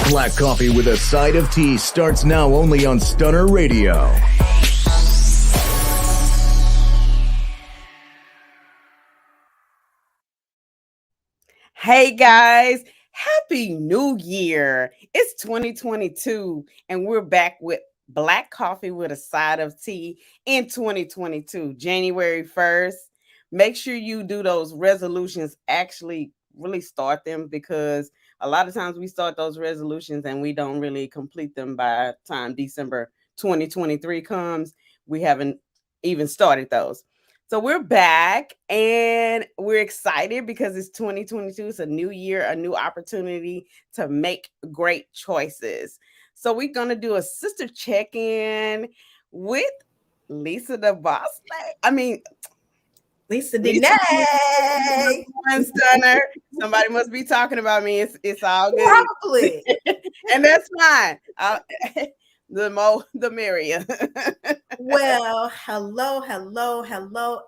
Black Coffee with a Side of Tea starts now only on Stunner Radio. Hey guys, Happy New Year. It's 2022 and we're back with Black Coffee with a Side of Tea in 2022, January 1st. Make sure you do those resolutions, actually really start them, because a lot of times we start those resolutions and we don't really complete them by the time December 2023 comes. We haven't even started those. So we're back and we're excited because it's 2022. It's a new year, a new opportunity to make great choices. So we're going to do a sister check-in with Lisa the Boss Lady. I mean, Lisa Lisa Dene. one Stunner. Somebody must be talking about me. It's all good. Probably. And that's fine. The more, the merrier. Well, hello,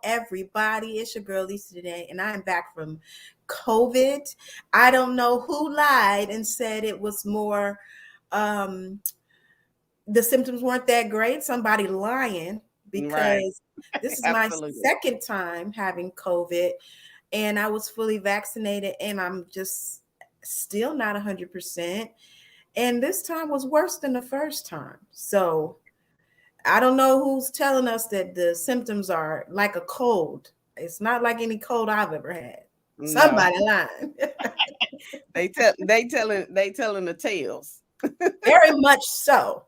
everybody. It's your girl Lisa today, and I'm back from COVID. I don't know who lied and said it was more, the symptoms weren't that great. Somebody lying, because this is my second time having COVID, and I was fully vaccinated, and I'm just still not 100%. And this time was worse than the first time. So I don't know who's telling us that the symptoms are like a cold. It's not like any cold I've ever had. No. Somebody lying. they telling the tales. Very much so.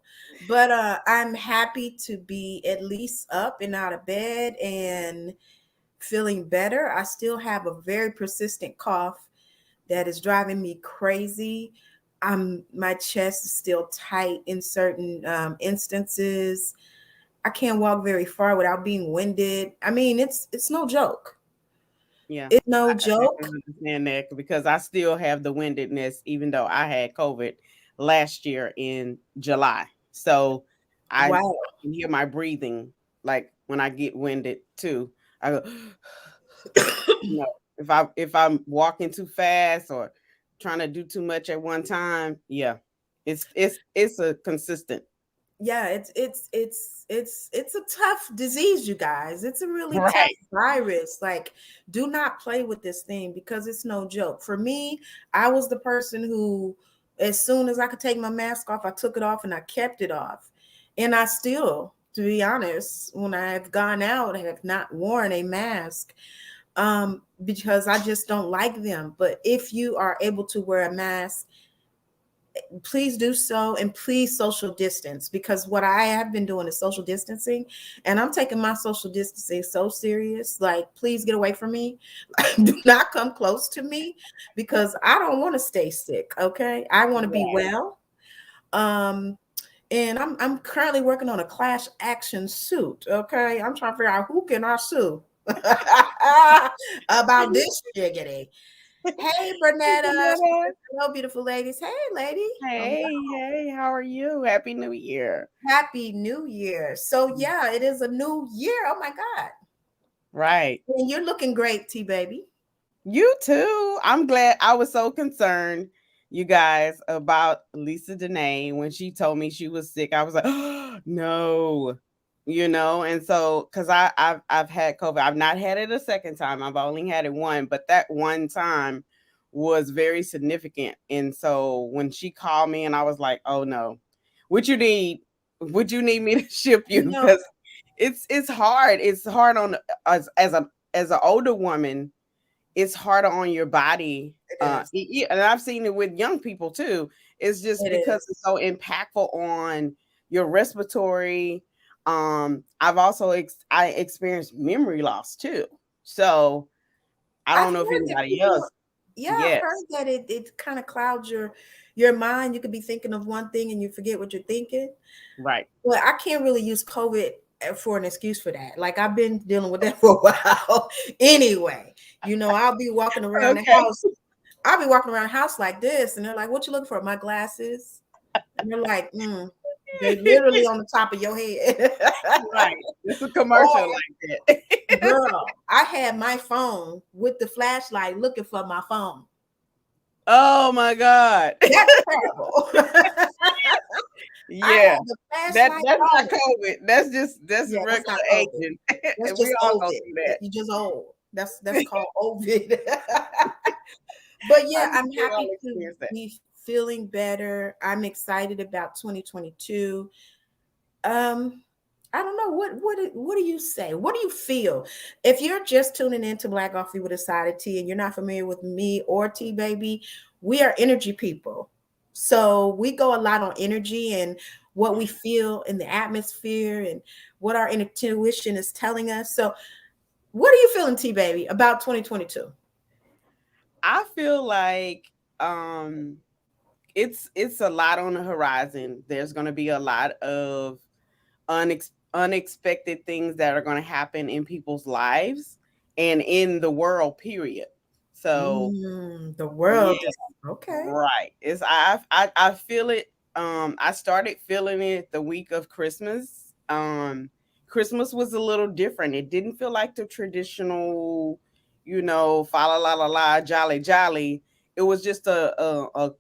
But I'm happy to be at least up and out of bed and feeling better. I still have a very persistent cough that is driving me crazy. My chest is still tight in certain instances. I can't walk very far without being winded. I mean, it's no joke. Yeah, it's no joke. I understand that, because I still have the windedness, even though I had COVID last year in July. So I can hear my breathing, like when I get winded too. I go, if I'm walking too fast or trying to do too much at one time, yeah, it's a consistent. Yeah, it's a tough disease, you guys. It's a really tough virus. Like, do not play with this thing, because it's no joke. For me, I was the person who, as soon as I could take my mask off, I took it off and I kept it off. And I still, to be honest, when I've gone out, I have not worn a mask, because I just don't like them. But if you are able to wear a mask, please do so, and please social distance, because what I have been doing is social distancing, and I'm taking my social distancing so serious. Like, please get away from me. Do not come close to me, because I don't want to stay sick. Okay, I want to be well. And I'm currently working on a class action suit. Okay, I'm trying to figure out who can I sue about this shiggity. Hey, Bernetta. Hello, beautiful ladies. Hey, lady. Hey, how are you? Happy New Year. Happy New Year. So, yeah, it is a new year. Oh, my God. Right. And you're looking great, T-Baby. You too. I'm glad. I was so concerned, you guys, about Lisa Dene when she told me she was sick. I was like, oh, no. And so, because I've had COVID. I've not had it a second time. I've only had it one, but that one time was very significant. And so when she called me, and I was like, oh no, would you need me to ship you? Because it's hard. It's hard on as an older woman. It's harder on your body. And I've seen it with young people too. It's just because it's so impactful on your respiratory. I've also I experienced memory loss too. So I don't know if anybody else. Yeah, I've heard that it kind of clouds your mind. You could be thinking of one thing and you forget what you're thinking. Right. Well, I can't really use COVID for an excuse for that. Like, I've been dealing with that for a while. Anyway, I'll be walking around the house. I'll be walking around the house like this, and they're like, "What you looking for?" My glasses. And they're like, They literally on the top of your head. Right. It's a commercial like that. Girl, I had my phone with the flashlight looking for my phone. Oh my God. That's terrible. I Yeah. had the flashlight That's not on. COVID. That's Yeah, that's regular not COVID. aging. That's And we just all go Ovid. through that. You just old. That's called Ovid. But I yeah, think I'm we all happy to experience that. be feeling better. I'm excited about 2022. Um, I don't know what do you say? What do you feel? If you're just tuning into Black Coffee with a Side of Tea and you're not familiar with me or T Baby, we are energy people. So we go a lot on energy and what we feel in the atmosphere and what our intuition is telling us. So what are you feeling, T Baby, about 2022? I feel like um it's a lot on the horizon. There's going to be a lot of unexpected things that are going to happen in people's lives and in the world, period. So The yeah, world is okay. right. I feel it. I started feeling it the week of Christmas. Christmas was a little different. It didn't feel like the traditional, fa la la la la, jolly jolly. It was just a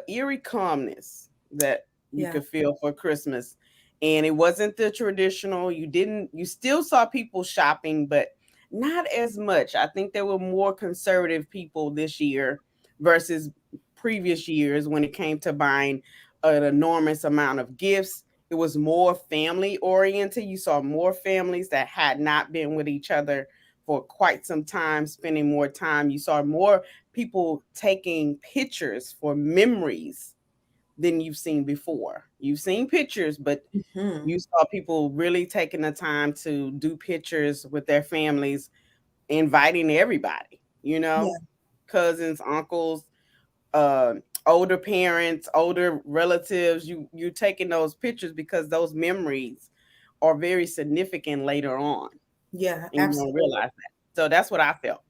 eerie calmness that you Yeah. could feel for Christmas. And it wasn't the traditional. You still saw people shopping, but not as much. I think there were more conservative people this year versus previous years when it came to buying an enormous amount of gifts. It was more family oriented. You saw more families that had not been with each other for quite some time, spending more time. You saw more people taking pictures for memories than you've seen before. You've seen pictures, but Mhm. you saw people really taking the time to do pictures with their families, inviting everybody, Yeah. cousins, uncles, uh, older parents, older relatives. You taking those pictures because those memories are very significant later on, Yeah, and you don't absolutely. realize that. So that's what I felt.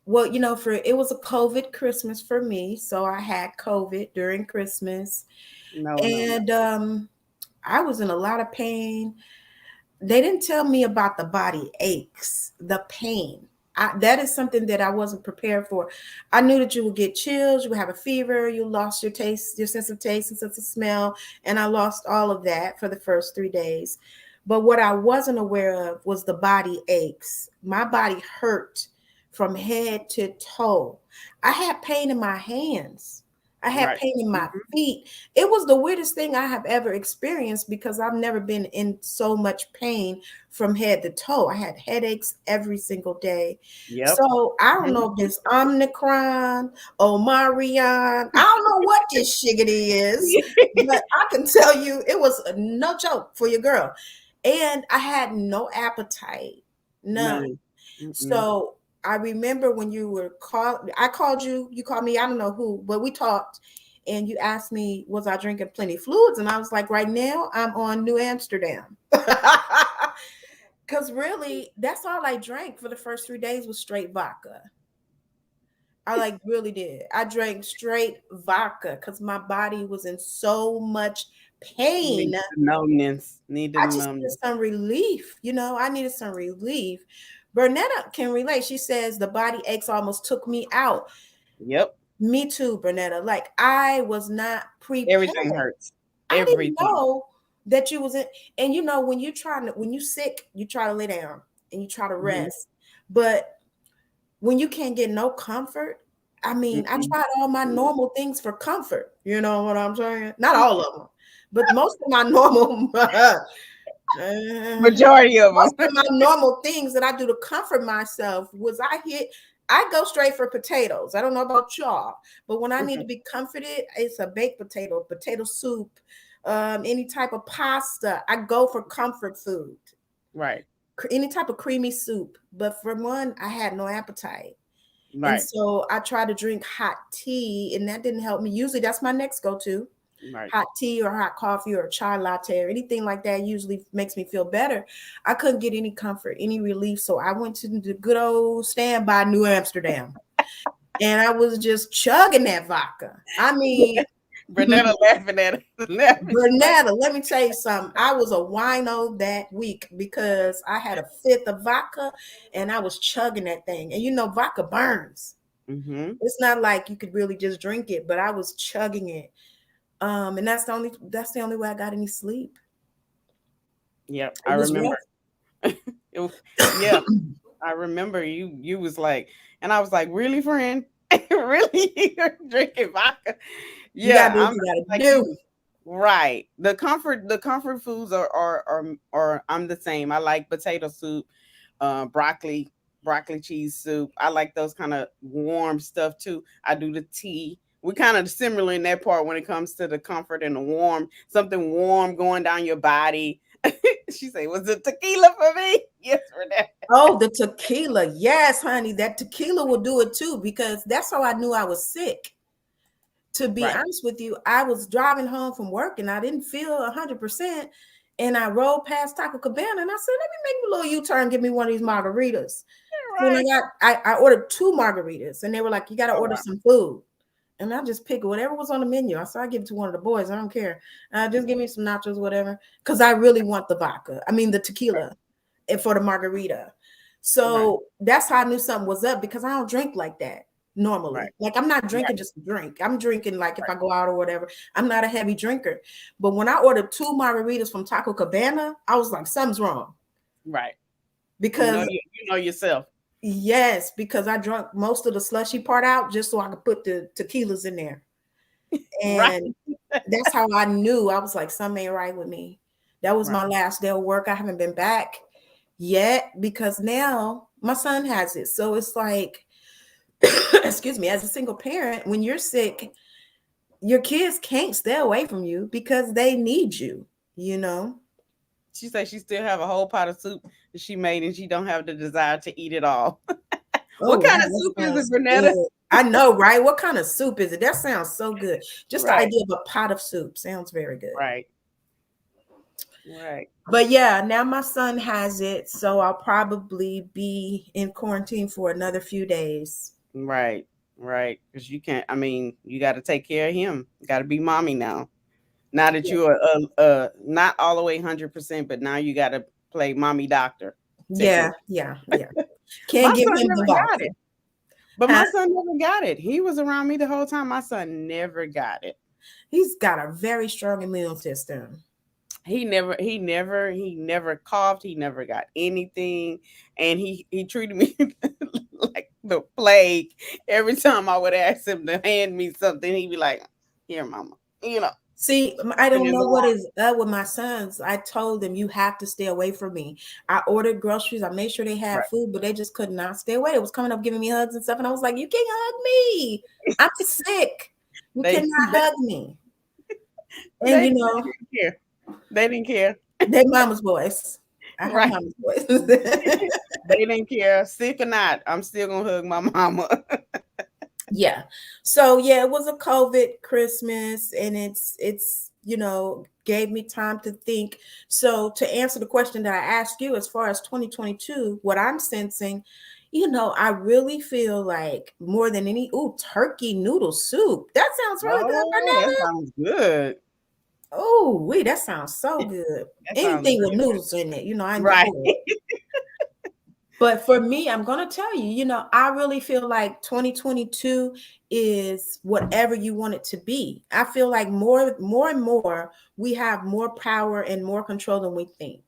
Well, for it was a COVID Christmas for me, so I had COVID during Christmas, No, no, no. and I was in a lot of pain. They didn't tell me about the body aches, the pain. That is something that I wasn't prepared for. I knew that you would get chills, you would have a fever, you lost your taste, your sense of taste and sense of smell, and I lost all of that for the first 3 days. But what I wasn't aware of was the body aches. My body hurt from head to toe. I had pain in my hands. I had Right. pain in my Mhm. feet. It was the weirdest thing I have ever experienced because I've never been in so much pain from head to toe. I had headaches every single day. Yep. So I don't Mhm. know if this Omicron, Omarion, I don't know what this shiggity is, but I can tell you it was no joke for your girl. And I had no appetite, none. None. Mm-mm. So I remember when you were called, I called you, you called me, I don't know who, but we talked and you asked me, was I drinking plenty of fluids? And I was like, right now I'm on New Amsterdam. Because really, that's all I drank for the first 3 days was straight vodka. I like really did. I drank straight vodka because my body was in so much pain. Need the numbness. Need the I just needed numbness. some relief. I needed some relief. Bernetta can relate. She says the body aches almost took me out. Yep. Me too, Bernetta. Like I was not prepared. Everything hurts. I didn't Everything. know that you was in. And when you when you sick, you try to lay down and you try to Mhm. rest. But when you can't get no comfort, I mean, I Mm-mm. tried all my normal things for comfort. You know what I'm saying? Not all of them, but most of my normal Majority of them. most of my normal things that I do to comfort myself was I go straight for potatoes. I don't know about y'all, but when I need to be comforted, it's a baked potato soup, any type of pasta. I go for comfort food, Right. any type of creamy soup. But for one, I had no appetite. And Right. so I tried to drink hot tea, and that didn't help me. Usually that's my next go-to. Right. Hot tea or hot coffee or a chai latte or anything like that usually makes me feel better. I couldn't get any comfort, any relief. So I went to the good old standby New Amsterdam and I was just chugging that vodka. I mean, Bernetta laughing at it. Laughing. She's like, Bernetta, let me tell you something. I was a wino that week because I had a fifth of vodka and I was chugging that thing. And vodka burns. Mm-hmm. It's not like you could really just drink it, but I was chugging it. And that's the only way I got any sleep. Yep, It I was remember. rough. Yeah, I remember you was like, and I was like, really, friend? Really? You're drinking vodka? You gotta Yeah, do what I'm you gotta like do. you. Right. The comfort foods are I'm the same. I like potato soup, broccoli cheese soup. I like those kind of warm stuff too. I do the tea. We kind of similar in that part when it comes to the comfort and the warm, something warm going down your body. She say, "Was it tequila for me?" Yes, for that. Oh, the tequila. Yes, honey. That tequila will do it too, because that's how I knew I was sick. To be Right. honest with you, I was driving home from work and I didn't feel 100%. And I rolled past Taco Cabana and I said, let me make a little U-turn, give me one of these margaritas. So when Right. I ordered 2 margaritas and they were like, you got to Oh order wow. some food. And I just picked whatever was on the menu. I said, I give it to one of the boys. I don't care. Just give me some nachos, whatever. Because I really want the vodka. I mean, the tequila and for the margarita. Right. So that's how I knew something was up, because I don't drink like that Right. normally. Like, I'm not Right. drinking just to drink. I'm drinking like if Right. I go out or whatever. I'm not a heavy drinker. But when I ordered 2 margaritas from Taco Cabana, I was like, something's wrong. Right. Because You know yourself. yes, because I drank most of the slushy part out just so I could put the tequilas in there. Right. And that's how I knew. I was like, something ain't right with me. That was my Right. last day of work. I haven't been back yet because now my son has it. So it's like, excuse me, as a single parent, when you're sick, your kids can't stay away from you because they need you, you know? She said she still have a whole pot of soup that she made and she don't have the desire to eat it all. Oh, What wow, kind of that soup is it, sounds Bernetta? good. I know, right? What kind of soup is it? That sounds so good. Just the Right. idea of a pot of soup sounds very good. Right. Right. But yeah, now my son has it, so I'll probably be in quarantine for another few days. Right. Right. Because you can't, I mean, you got to take care of him. Got to be mommy now. Now that Yeah, you are not all the way 100%, but now you got to play mommy doctor yeah, technically. yeah, yeah. Can't My give son him the never got vodka. it. But Huh? my son never got it. He was around me the whole time. My son never got it. He's got a very strong immune system. He never coughed. He never got anything. And he treated me like the plague. Every time I would ask him to hand me something, he'd be like, "Here, mama." You know, See, I in don't his know what arm. is up with my sons. I told them you have to stay away from me. I ordered groceries. I made sure they had Right. food, but they just could not stay away. It was coming up giving me hugs and stuff, and I was like, "You can't hug me. I'm sick. You They cannot hug me." And they you know, didn't care. They didn't care. they mama's voice. I have Right. mama's voice. They didn't care. Sick or not, I'm still gonna hug my mama. Yeah. So yeah, it was a COVID Christmas, and it's gave me time to think. So to answer the question that I asked you, as far as 2022, what I'm sensing, I really feel like more than any, turkey noodle soup. That sounds really good, Oh, that Vanessa. sounds good. Oh, wait, that sounds so good. That sounds Anything with really noodles in it, I'm right. for it. But for me, I'm going to tell you, I really feel like 2022 is whatever you want it to be. I feel like more and more, we have more power and more control than we think.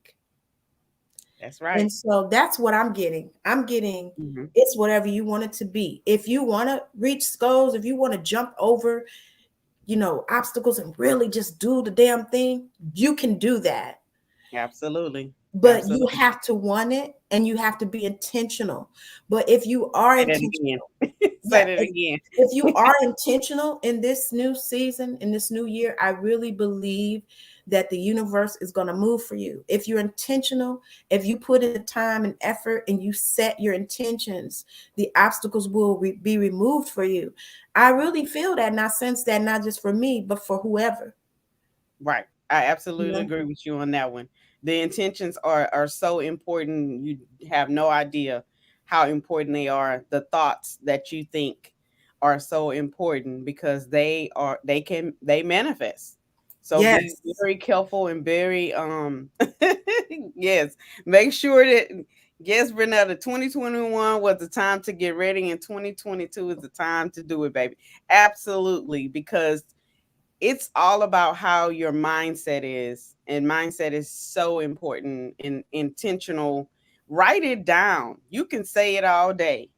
That's right. And so that's what I'm getting. I'm getting Mhm. it's whatever you want it to be. If you want to reach goals, if you want to jump over, obstacles and really just do the damn thing, you can do that. Absolutely. But you Absolutely. have to want it and you have to be intentional. But if you are Say that intentional, again. Say yeah, that again. if you are intentional in this new season, in this new year, I really believe that the universe is going to move for you. If you're intentional, if you put in the time and effort and you set your intentions, the obstacles will be removed for you. I really feel that, and I sense that, not just for me, but for whoever. Right. I You absolutely know? agree with you on that one. The intentions are so important. You have no idea how important they are. The thoughts that you think are so important because they manifest. So be Yes. very careful and very yes, make sure that Yes, Renetta, 2021 was the time to get ready, and 2022 is the time to do it, baby. Absolutely, because it's all about how your mindset is, and mindset is so important and intentional. Write it down. You can say it all day,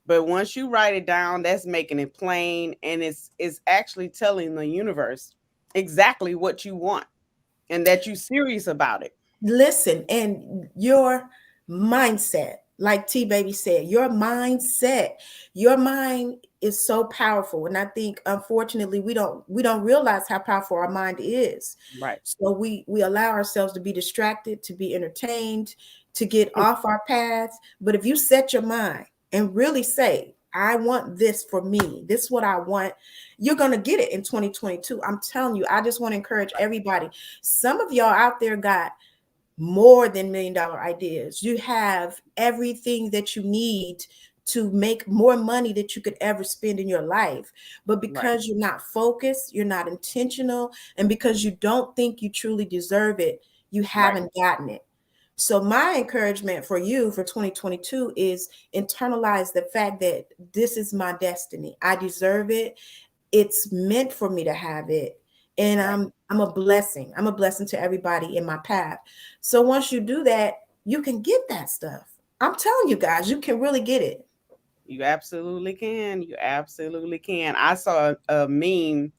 but once you write it down, that's making it plain, and it's actually telling the universe exactly what you want and that you're serious about it. Listen, and your mindset, like T Baby said, your mind is so powerful. And I think unfortunately we don't realize how powerful our mind is. Right. So we allow ourselves to be distracted, to be entertained, to get off our paths. But if you set your mind and really say, I want this for me, this is what I want, you're going to get it in 2022. I'm telling you, I just want to encourage everybody. Some of y'all out there got more than $1 million ideas. You have everything that you need to make more money that you could ever spend in your life. But because you're not focused, you're not intentional, and because you don't think you truly deserve it, you haven't gotten it. So my encouragement for you for 2022 is internalize the fact that this is my destiny. I deserve it. It's meant for me to have it. And I'm a blessing. I'm a blessing to everybody in my path. So once you do that, you can get that stuff. I'm telling you guys, you can really get it. You absolutely can. You absolutely can. I saw a meme.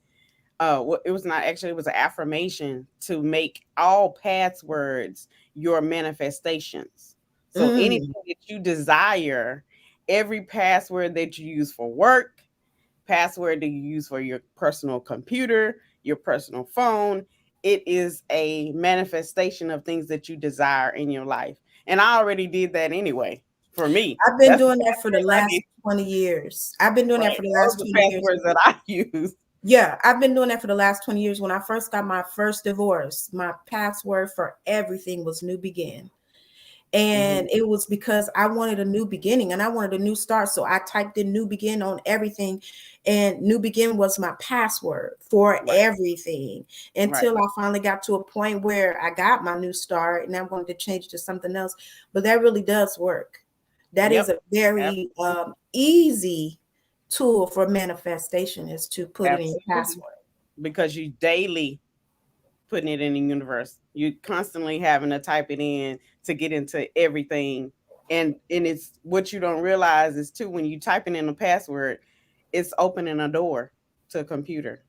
It was not actually, it was an affirmation to make all passwords your manifestations. So anything that you desire, every password that you use for work, password that you use for your personal computer, your personal phone, it is a manifestation of things that you desire in your life. And I already did that anyway. For me, I've been doing that for the last 20 years. I've been doing that for the last 20 years. Passwords that I use. Yeah, I've been doing that for the last 20 years. When I first got my first divorce, my password for everything was New Begin. And it was because I wanted a new beginning and I wanted a new start. So I typed in New Begin on everything. And New Begin was my password for everything until I finally got to a point where I got my new start and I wanted to change to something else. But that really does work. That is a very easy tool for manifestation, is to put it in your password. Because you daily putting it in the universe. You constantly having to type it in to get into everything. And it's what you don't realize is too, when you typing in a password, it's opening a door to a computer.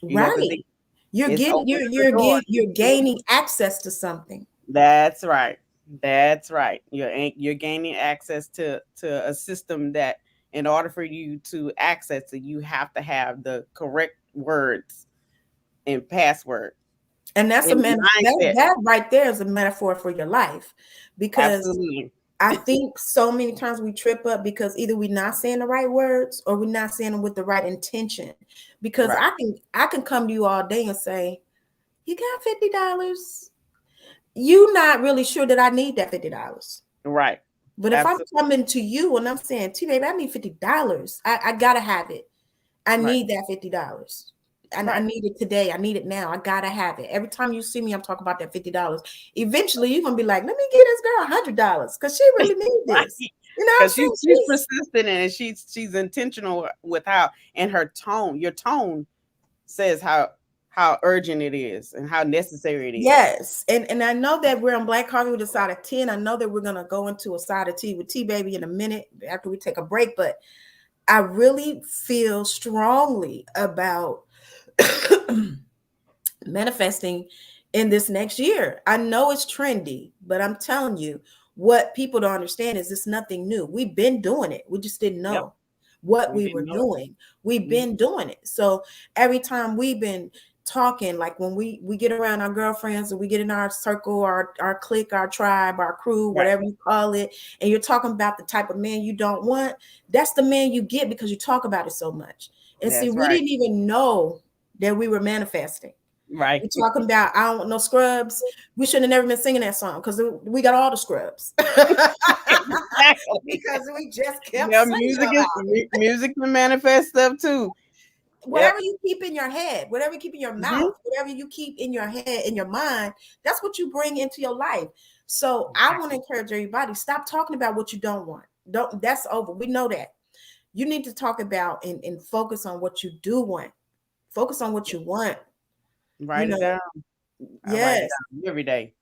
Right. You're gaining access to something. That's right. That's right. You're gaining access to a system that, in order for you to access it, you have to have the correct words and password. And that's that right there is a metaphor for your life, because I think so many times we trip up because either we're not saying the right words or we're not saying them with the right intention. Because I can come to you all day and say, you got $50. You're not really sure that I need that $50. Right. But if I'm coming to you and I'm saying, T baby, I need $50. I gotta have it. I need that $50. And I need it today. I need it now. I gotta have it. Every time you see me, I'm talking about that $50. Eventually, you're gonna be like, let me give this girl $100 because she really needs this. You know, because she's persistent and she's intentional with how, and her tone. Your tone says how urgent it is and how necessary it is. Yes, and I know that we're on Black Coffee with a side of 10. I know that we're gonna go into a side of tea with T Baby in a minute after we take a break, but I really feel strongly about manifesting in this next year. I know it's trendy, but I'm telling you, what people don't understand is it's nothing new. We've been doing it. We just didn't know what we were doing. We've been doing it. So every time we've been talking, like when we get around our girlfriends or we get in our circle, our clique, our tribe, our crew, whatever you call it, and you're talking about the type of man you don't want, that's the man you get because you talk about it so much. And see, we didn't even know that we were manifesting. Right. We're talking about, I don't want no scrubs. We should have never been singing that song because we got all the scrubs. Because we just kept singing music can manifest stuff too. Whatever you keep in your head, whatever you keep in your mouth, whatever you keep in your head, in your mind, that's what you bring into your life. So I want to encourage everybody, stop talking about what you don't want. That's over. We know that. You need to talk about and focus on what you do want. Focus on what you want. Write it down. I write it Yes. down every day.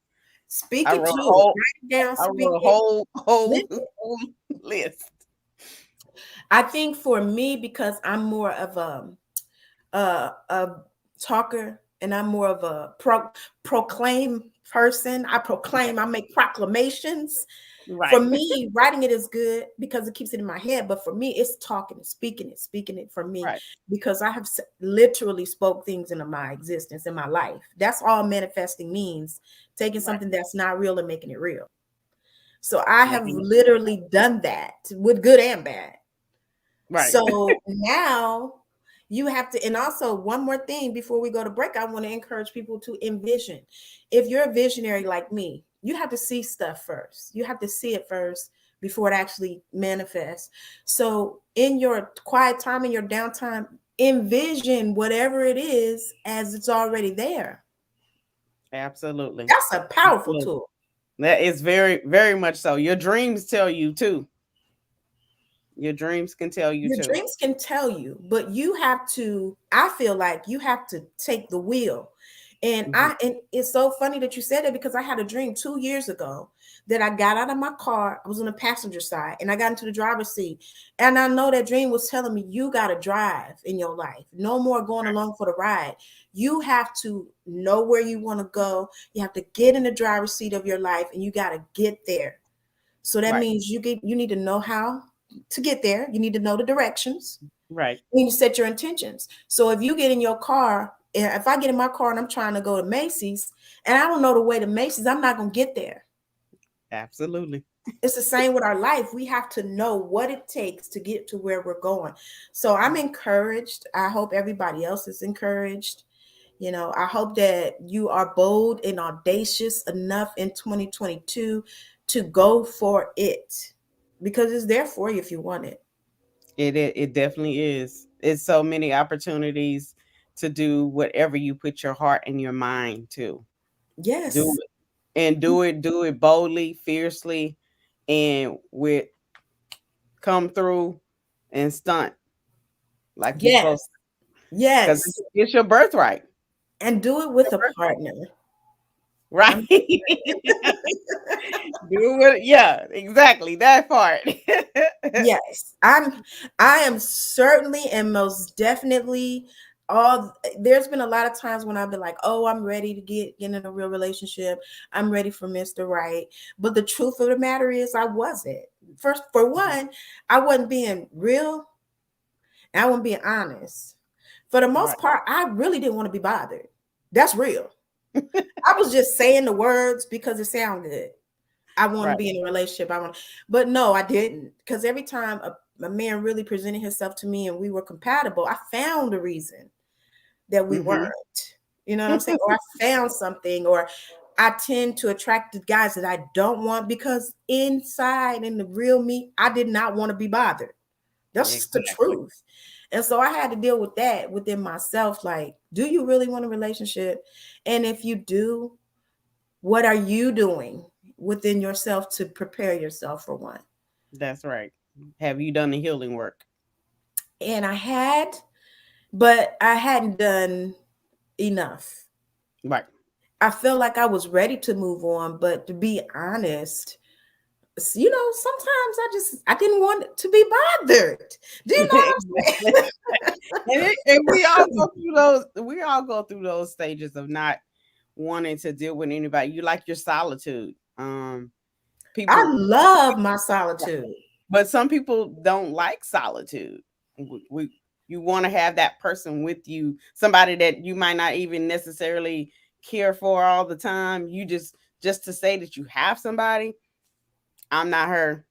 Speak I it wrote too. a whole, Write it down. I Speak wrote a it. whole list. I think for me, because I'm more of a talker and I'm more of a proclaim person. I proclaim, I make proclamations. Right. For me, writing it is good because it keeps it in my head. But for me, it's talking and speaking it for me, Right. because I have literally spoke things into my existence in my life. That's all manifesting means, taking something that's not real and making it real. So I have literally done that with good and bad. Right. So now you have to, and also one more thing before we go to break, I want to encourage people to envision. If you're a visionary like me, you have to see stuff first. You have to see it first before it actually manifests. So in your quiet time, in your downtime, envision whatever it is as it's already there. Absolutely. That's a powerful tool. That is very, very much so. Your dreams tell you too. Your dreams can tell you Your too. dreams can tell you, but you have to, I feel like you have to take the wheel. And and it's so funny that you said that, because I had a dream 2 years ago that I got out of my car. I was on the passenger side and I got into the driver's seat. And I know that dream was telling me, you got to drive in your life. No more going along for the ride. You have to know where you want to go. You have to get in the driver's seat of your life and you got to get there. So that means you need to know how to get there. You need to know the directions. Right. You need to set your intentions. So if you get in your car, and if I get in my car and I'm trying to go to Macy's and I don't know the way to Macy's, I'm not going to get there. Absolutely. It's the same with our life. We have to know what it takes to get to where we're going. So I'm encouraged. I hope everybody else is encouraged. You know, I hope that you are bold and audacious enough in 2022 to go for it, because it's there for you if you want it. It definitely is. It's so many opportunities to do whatever you put your heart and your mind to. Yes. Do it. And do it boldly, fiercely, and with come through and stunt like you're supposed to. Yes. Because it's your birthright. And do it with a partner. Right. Do it. Yeah, exactly. That part. Yes. I am certainly and most definitely there's been a lot of times when I've been like, oh, I'm ready to get in a real relationship. I'm ready for Mr. Right. But the truth of the matter is I wasn't. First, for one, I wasn't being real. I wasn't being honest. For the most part, I really didn't want to be bothered. That's real. I was just saying the words because it sounded good. I want to be in a relationship. But no, I didn't. Because every time a man really presented himself to me and we were compatible, I found a reason that we weren't. You know what I'm saying? Or I found something, or I tend to attract the guys that I don't want because inside in the real me, I did not want to be bothered. That's just the truth. And so I had to deal with that within myself. Like, do you really want a relationship? And if you do, what are you doing within yourself to prepare yourself for one? That's right. Have you done the healing work? And I had, but I hadn't done enough. Right. I felt like I was ready to move on, but to be honest, you know, sometimes I didn't want to be bothered. Do you know what I'm saying? and we all go through those. We all go through those stages of not wanting to deal with anybody. You like your solitude. People. I love my solitude, but some people don't like solitude. You want to have that person with you, somebody that you might not even necessarily care for all the time. You just to say that you have somebody. I'm not her,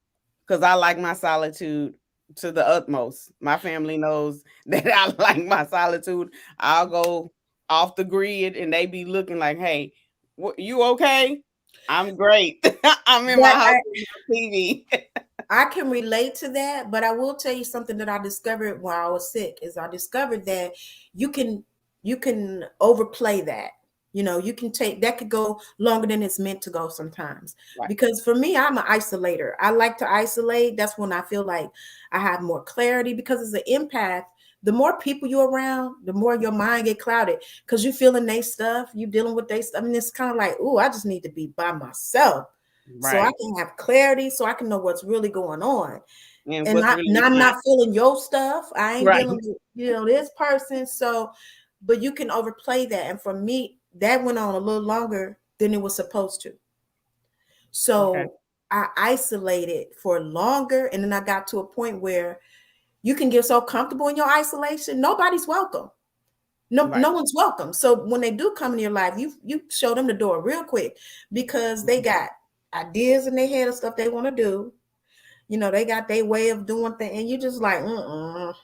because I like my solitude to the utmost. My family knows that I like my solitude. I'll go off the grid and they be looking like, hey, you okay? I'm great. I'm in my house with TV. I can relate to that, but I will tell you something that I discovered while I was sick. Is I discovered that you can overplay that. You know, you can take that could go longer than it's meant to go sometimes. Right. Because for me, I'm an isolator. I like to isolate. That's when I feel like I have more clarity, because as an empath, the more people you're around, the more your mind get clouded because you're feeling their stuff, you dealing with their stuff. I mean, it's kind of like, oh, I just need to be by myself so I can have clarity, so I can know what's really going on. And I'm not feeling your stuff. I ain't dealing with, you know, this person. So, but you can overplay that. And for me, that went on a little longer than it was supposed to. So I isolated for longer. And then I got to a point where you can get so comfortable in your isolation. Nobody's welcome. No one's welcome. So when they do come in your life, you show them the door real quick, because they got ideas in their head of stuff they want to do. You know, they got their way of doing things, and you just like,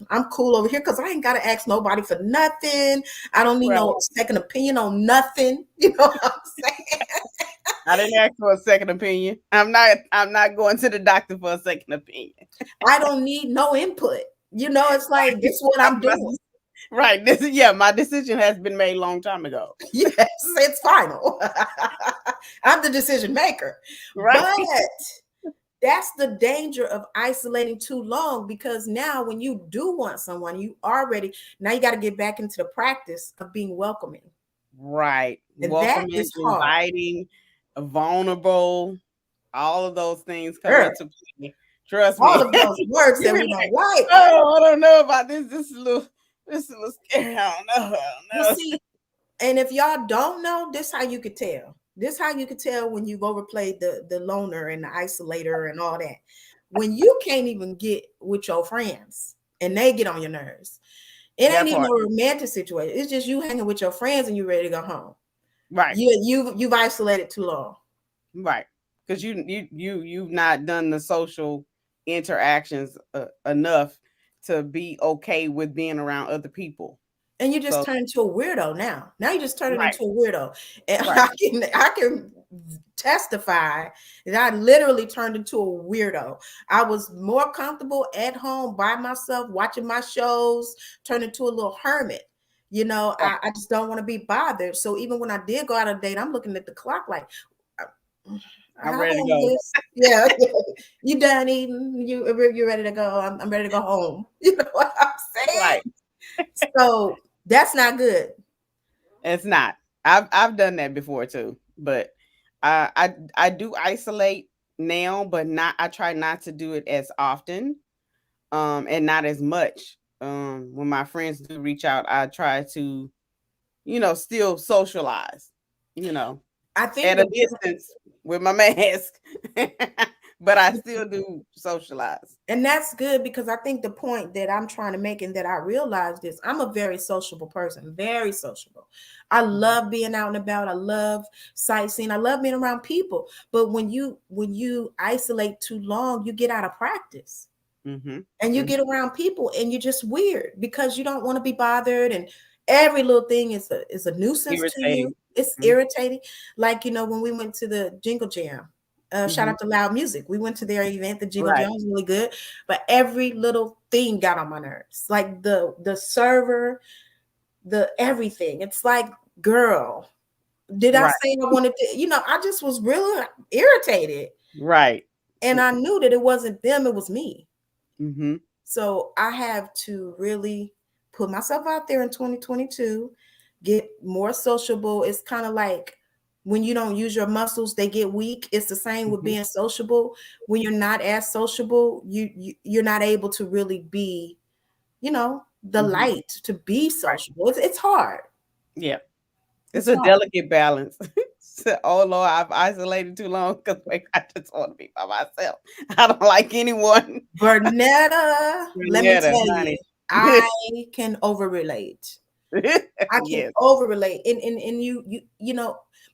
I'm cool over here because I ain't got to ask nobody for nothing. I don't need no second opinion on nothing. You know what I'm saying? I didn't ask for a second opinion. I'm not going to the doctor for a second opinion. I don't need no input. You know, it's like, this is what I'm doing. Right. My decision has been made a long time ago. Yes, it's final. I'm the decision maker. Right. But that's the danger of isolating too long, because now when you do want someone, you got to get back into the practice of being welcoming. Right. And welcoming, that is inviting, vulnerable, all of those things come into play. Trust me. All of those words that we don't like. Oh, I don't know about this. This is a little scary. I don't know. You see, and if y'all don't know, this how you could tell. This how you could tell when you've overplayed the loner and the isolator and all that. When you can't even get with your friends and they get on your nerves. It ain't even a romantic situation. It's just you hanging with your friends and you're ready to go home. Right. You've isolated too long. Right. Because you've not done the social interactions enough to be okay with being around other people. And you just turn into a weirdo now. Now you just turn into a weirdo. And I can testify that I literally turned into a weirdo. I was more comfortable at home by myself, watching my shows, turned into a little hermit. You know, I just don't want to be bothered. So even when I did go out on a date, I'm looking at the clock like, I'm ready to go. Yeah. You done eating? You're ready to go? I'm ready to go home. You know what I'm saying? Right. So that's not good. It's not. I've done that before too, but I do isolate now, but I try not to do it as often, and not as much. When my friends do reach out, I try to, still socialize, I think at a distance with my mask, but I still do socialize. And that's good, because I think the point that I'm trying to make and that I realized is I'm a very sociable person, very sociable. I love being out and about. I love sightseeing. I love being around people. But when you isolate too long, you get out of practice. Mm-hmm. And you get around people and you're just weird because you don't want to be bothered. And every little thing is a nuisance to you. It's irritating. Like, when we went to the Jingle Jam, shout out to Loud Music. We went to their event. The Jingle Jam was really good, but every little thing got on my nerves. Like the server, the everything. It's like, girl, did I say I wanted to? I just was really irritated. Right. And I knew that it wasn't them, it was me. Mm-hmm. So I have to really put myself out there in 2022, get more sociable. It's kind of like when you don't use your muscles, they get weak. It's the same with being sociable. When you're not as sociable, you're not able to really be, the light to be sociable. It's hard. Yeah. It's a delicate balance. Oh Lord, I've isolated too long because I just want to be by myself. I don't like anyone. Bernetta, let me tell you, I can overrelate. I can overrelate. And you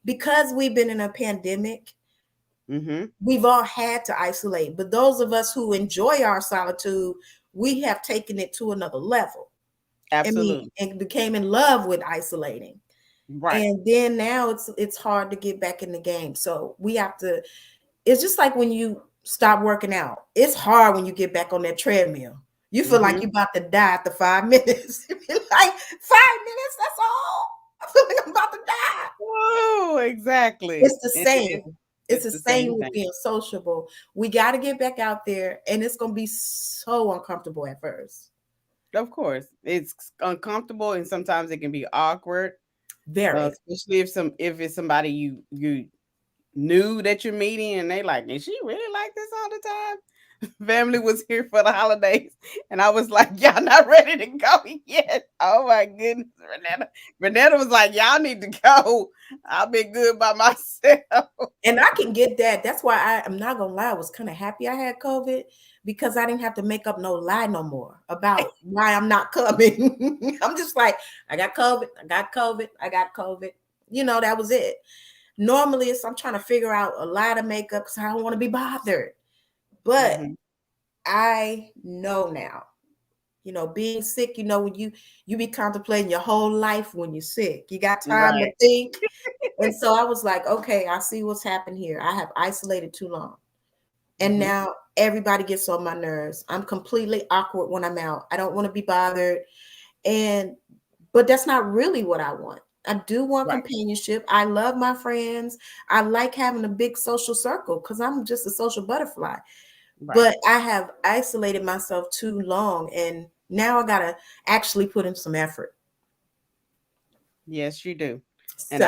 because we've been in a pandemic, we've all had to isolate. But those of us who enjoy our solitude, we have taken it to another level. Absolutely. And became in love with isolating. Right. And then now it's hard to get back in the game. So we have to, it's just like when you stop working out. It's hard when you get back on that treadmill. You feel like you're about to die after 5 minutes. Like 5 minutes, that's all. I feel like I'm about to die. exactly. It's the same. It's It's the the same same with thing. being sociable. We got to get back out there, and it's going to be so uncomfortable at first. Of course, it's uncomfortable, and sometimes it can be awkward, Very. especially if it's somebody you knew that you're meeting, and they like, is she really like this all the time? Family was here for the holidays, and I was like, y'all not ready to go yet. Oh my goodness, Renetta was like, y'all need to go. I've been good by myself. And I can get that. That's why I'm not gonna lie, I was kind of happy I had COVID because I didn't have to make up no lie no more about why I'm not coming. I'm just like, I got COVID, I got COVID, I got COVID. That was it. Normally I'm trying to figure out a lie to make up because I don't want to be bothered. But I know now, being sick, when you be contemplating your whole life when you're sick. You got time to think. And so I was like, okay, I see what's happened here. I have isolated too long. And now everybody gets on my nerves. I'm completely awkward when I'm out. I don't want to be bothered. But that's not really what I want. I do want companionship. I love my friends. I like having a big social circle because I'm just a social butterfly. But I have isolated myself too long. And now I got to actually put in some effort. Yes, you do. So, And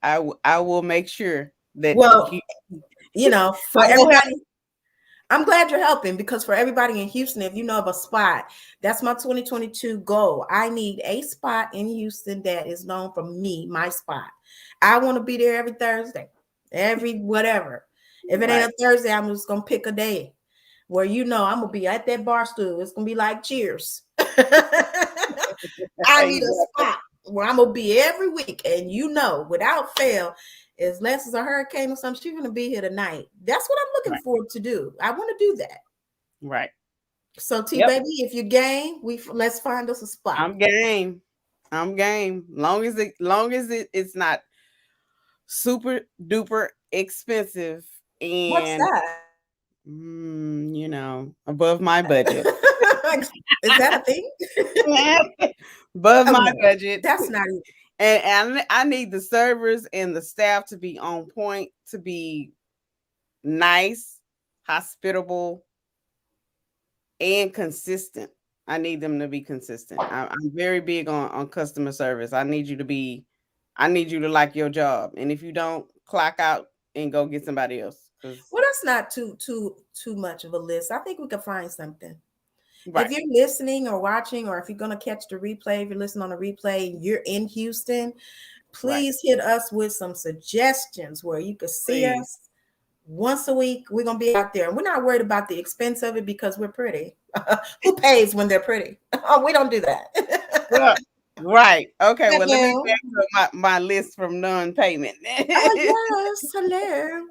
I will make sure that for everybody, I'm glad you're helping because for everybody in Houston, if you know of a spot, that's my 2022 goal. I need a spot in Houston that is known for me, my spot. I want to be there every Thursday, every whatever. If it ain't a Thursday, I'm just going to pick a day where I'm going to be at that bar stool. It's going to be like Cheers. I need a spot where I'm going to be every week. And without fail, unless it's a hurricane or something, she's going to be here tonight. That's what I'm looking forward to do. I want to do that. Right. So T-Baby, if you're game, let's find us a spot. I'm game. Long as it's not super duper expensive and what's that? Above my budget. Is that a thing? Above my budget. That's not even. And I need the servers and the staff to be on point, to be nice, hospitable, and consistent. I need them to be consistent. I'm very big on customer service. I need you to like your job. And if you don't, clock out and go get somebody else. Well, that's not too much of a list. I think we could find something. Right. If you're listening or watching, or if you're going to catch the replay, if you're listening on the replay, you're in Houston, please hit us with some suggestions where you could see us once a week. We're going to be out there. And we're not worried about the expense of it because we're pretty. Who pays when they're pretty? We don't do that. Right. Okay. Well, let me back to my list from non-payment. Yes. Hello.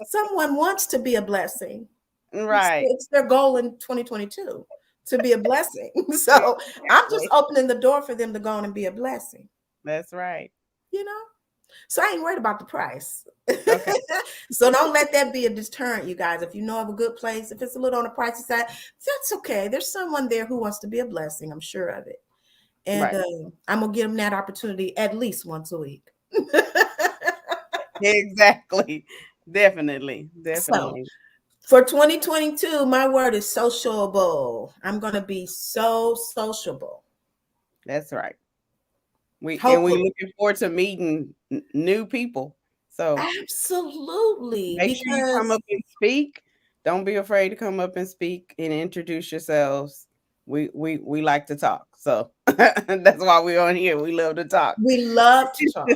Someone wants to be a blessing. Right. It's their goal in 2022 to be a blessing. So I'm just opening the door for them to go on and be a blessing. That's right. So I ain't worried about the price. Okay. So don't let that be a deterrent, you guys. If you know of a good place, if it's a little on the pricey side, that's okay. There's someone there who wants to be a blessing. I'm sure of it. And I'm going to give them that opportunity at least once a week. Exactly. Definitely. So, for 2022, my word is sociable. I'm going to be so sociable. That's right. We're looking forward to meeting new people. So absolutely. Make sure you come up and speak. Don't be afraid to come up and speak and introduce yourselves. We like to talk. So that's why we're on here. We love to talk. We love to talk.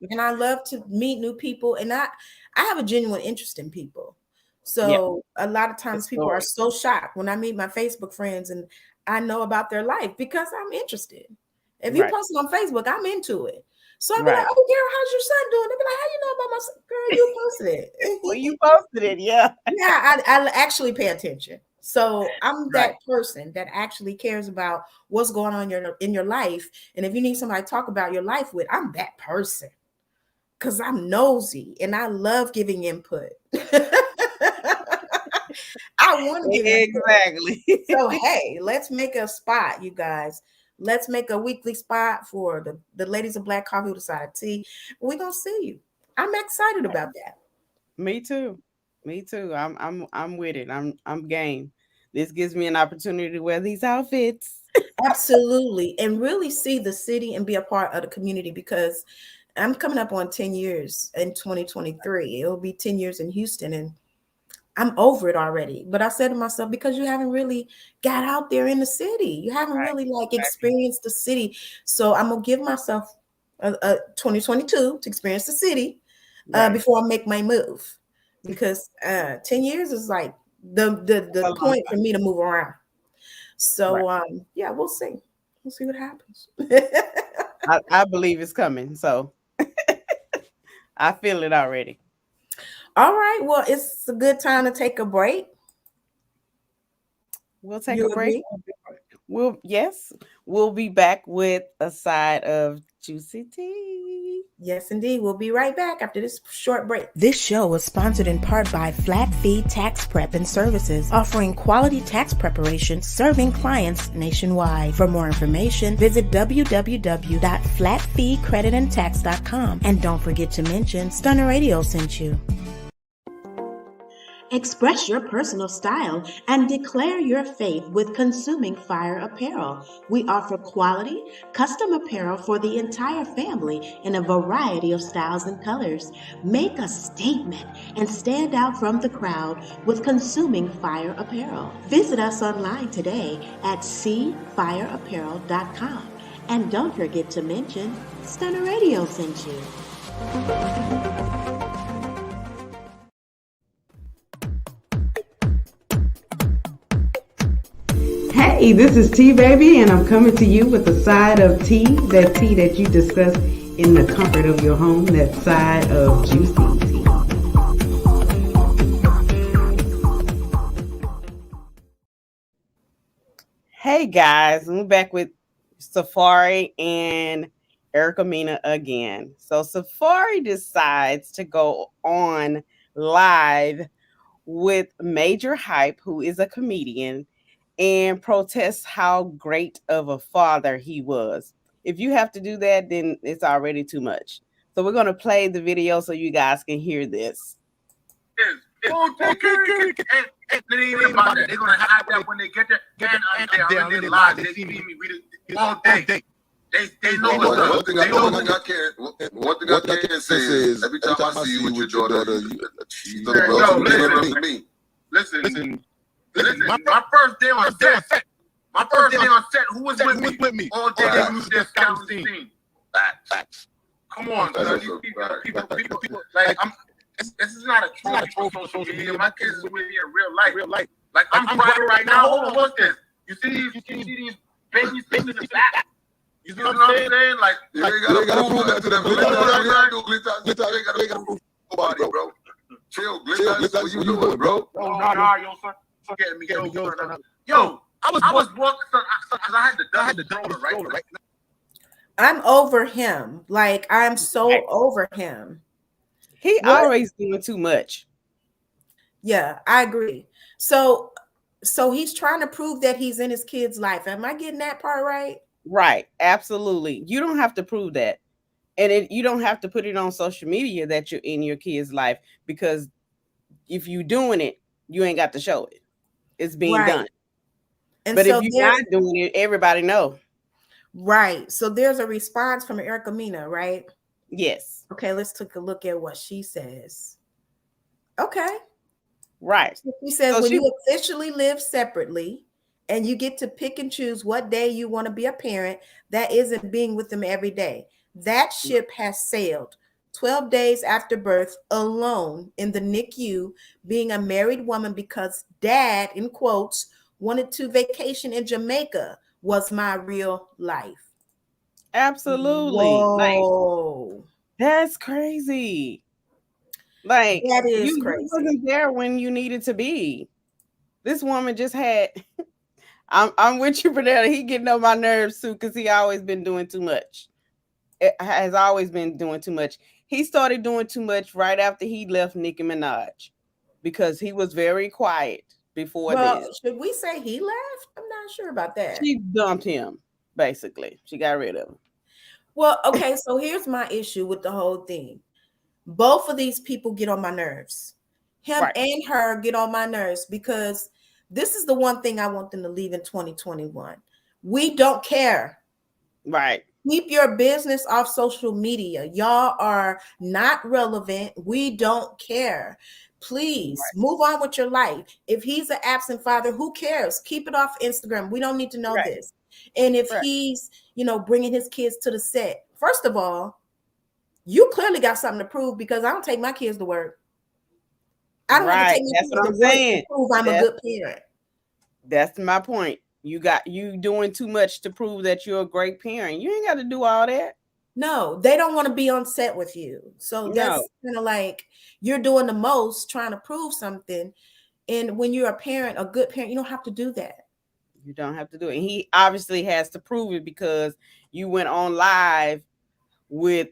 And I love to meet new people. And I have a genuine interest in people. So a lot of times people are so shocked when I meet my Facebook friends and I know about their life because I'm interested. If you post it on Facebook, I'm into it. So I'll be like, oh, Carol, how's your son doing? They'll be like, how you know about my son? Girl, you posted it. Well, you posted it, yeah. Yeah, I actually pay attention. So I'm that person that actually cares about what's going on in your life. And if you need somebody to talk about your life with, I'm that person. Because I'm nosy and I love giving input. I want to give exactly. So hey, let's make a spot, you guys. Let's make a weekly spot for the ladies of Black Coffee with a Side of Tea. We're gonna see you. I'm excited about that. Me too. Me too. I'm with it. I'm game. This gives me an opportunity to wear these outfits. Absolutely. And really see the city and be a part of the community, because I'm coming up on 10 years in 2023. It'll be 10 years in Houston, and I'm over it already. But I said to myself, because you haven't really got out there in the city, you haven't Right. really like experienced the city. So I'm gonna give myself a 2022 to experience the city Right. before I make my move, because 10 years is like the point for me to move around. So yeah, we'll see. We'll see what happens. I believe it's coming. So I feel it already. All right. Well, it's a good time to take a break. We'll take You a break. agree? We'll be back with a side of juicy tea. Yes, indeed. We'll be right back after this short break. This show is sponsored in part by Flat Fee Tax Prep and Services, offering quality tax preparation, serving clients nationwide. For more information, visit www.flatfeecreditandtax.com. And don't forget to mention Stunner Radio sent you. Express your personal style and declare your faith with Consuming Fire Apparel. We offer quality, custom apparel for the entire family in a variety of styles and colors. Make a statement and stand out from the crowd with Consuming Fire Apparel. Visit us online today at cfireapparel.com. And don't forget to mention Stunner Radio sent you. Hey, this is Tea Baby, and I'm coming to you with a side of tea that you discuss in the comfort of your home, that side of juicy tea. Hey guys, we're back with Safari and Erica Mena again. So Safari decides to go on live with Major Hype, who is a comedian, and protests how great of a father he was. If you have to do that, then it's already too much. So we're going to play the video so you guys can hear this. They're gonna have that when they get there. I'm in their lives. They see me read it all day. They know one thing I can't say is every time I see you with your daughter, you listen. My first day on set. Who was with me? All day they used their scouting scene. Facts. Come on, people. Like this is not a troll for social media. My kids is with me in real life. Like I'm driving right now. Hold on, what's this? You see these babies in the back? You see what I'm saying? Like you ain't gotta prove that to them. You ain't gotta prove nobody, bro. Chill, Glitz. What you doing, bro? No, yo, sir. Getting me, yo. I was walking because I had the dollar right. I'm over him. Like, I'm so over him. He always doing too much. Yeah, I agree. So he's trying to prove that he's in his kid's life. Am I getting that part right? Right. Absolutely. You don't have to prove that. And you don't have to put it on social media that you're in your kid's life, because if you're doing it, you ain't got to show it. It's being done. And but so if you're not doing it, everybody know. Right. So there's a response from Erica Mena, right? Yes. Okay, let's take a look at what she says. Okay. Right. So she says, when you officially live separately and you get to pick and choose what day you want to be a parent, that isn't being with them every day. That ship has sailed. 12 days after birth, alone in the NICU, being a married woman because dad, in quotes, wanted to vacation in Jamaica, was my real life. Absolutely. Whoa. Like, that's crazy. Like, that is crazy. You wasn't there when you needed to be. This woman just had I'm with you, Bernetta. He getting on my nerves too, because he always been doing too much. It has always been doing too much. He started doing too much right after he left Nicki Minaj, because he was very quiet before this. Should we say he left? I'm not sure about that. She dumped him, basically. She got rid of him. Well, okay, so here's my issue with the whole thing. Both of these people get on my nerves. Him Right. and her get on my nerves because this is the one thing I want them to leave in 2021. We don't care. Right. Keep your business off social media. Y'all are not relevant. We don't care. Please move on with your life. If he's an absent father, who cares? Keep it off Instagram. We don't need to know this. And if he's, bringing his kids to the set, first of all, you clearly got something to prove because I don't take my kids to work. I don't have to take my kids to work to prove I'm a good parent. That's my point. You doing too much to prove that you're a great parent. You ain't got to do all that. No, they don't want to be on set with you. So that's kind of like you're doing the most trying to prove something. And when you're a parent, a good parent, you don't have to do that. You don't have to do it. And he obviously has to prove it because you went on live with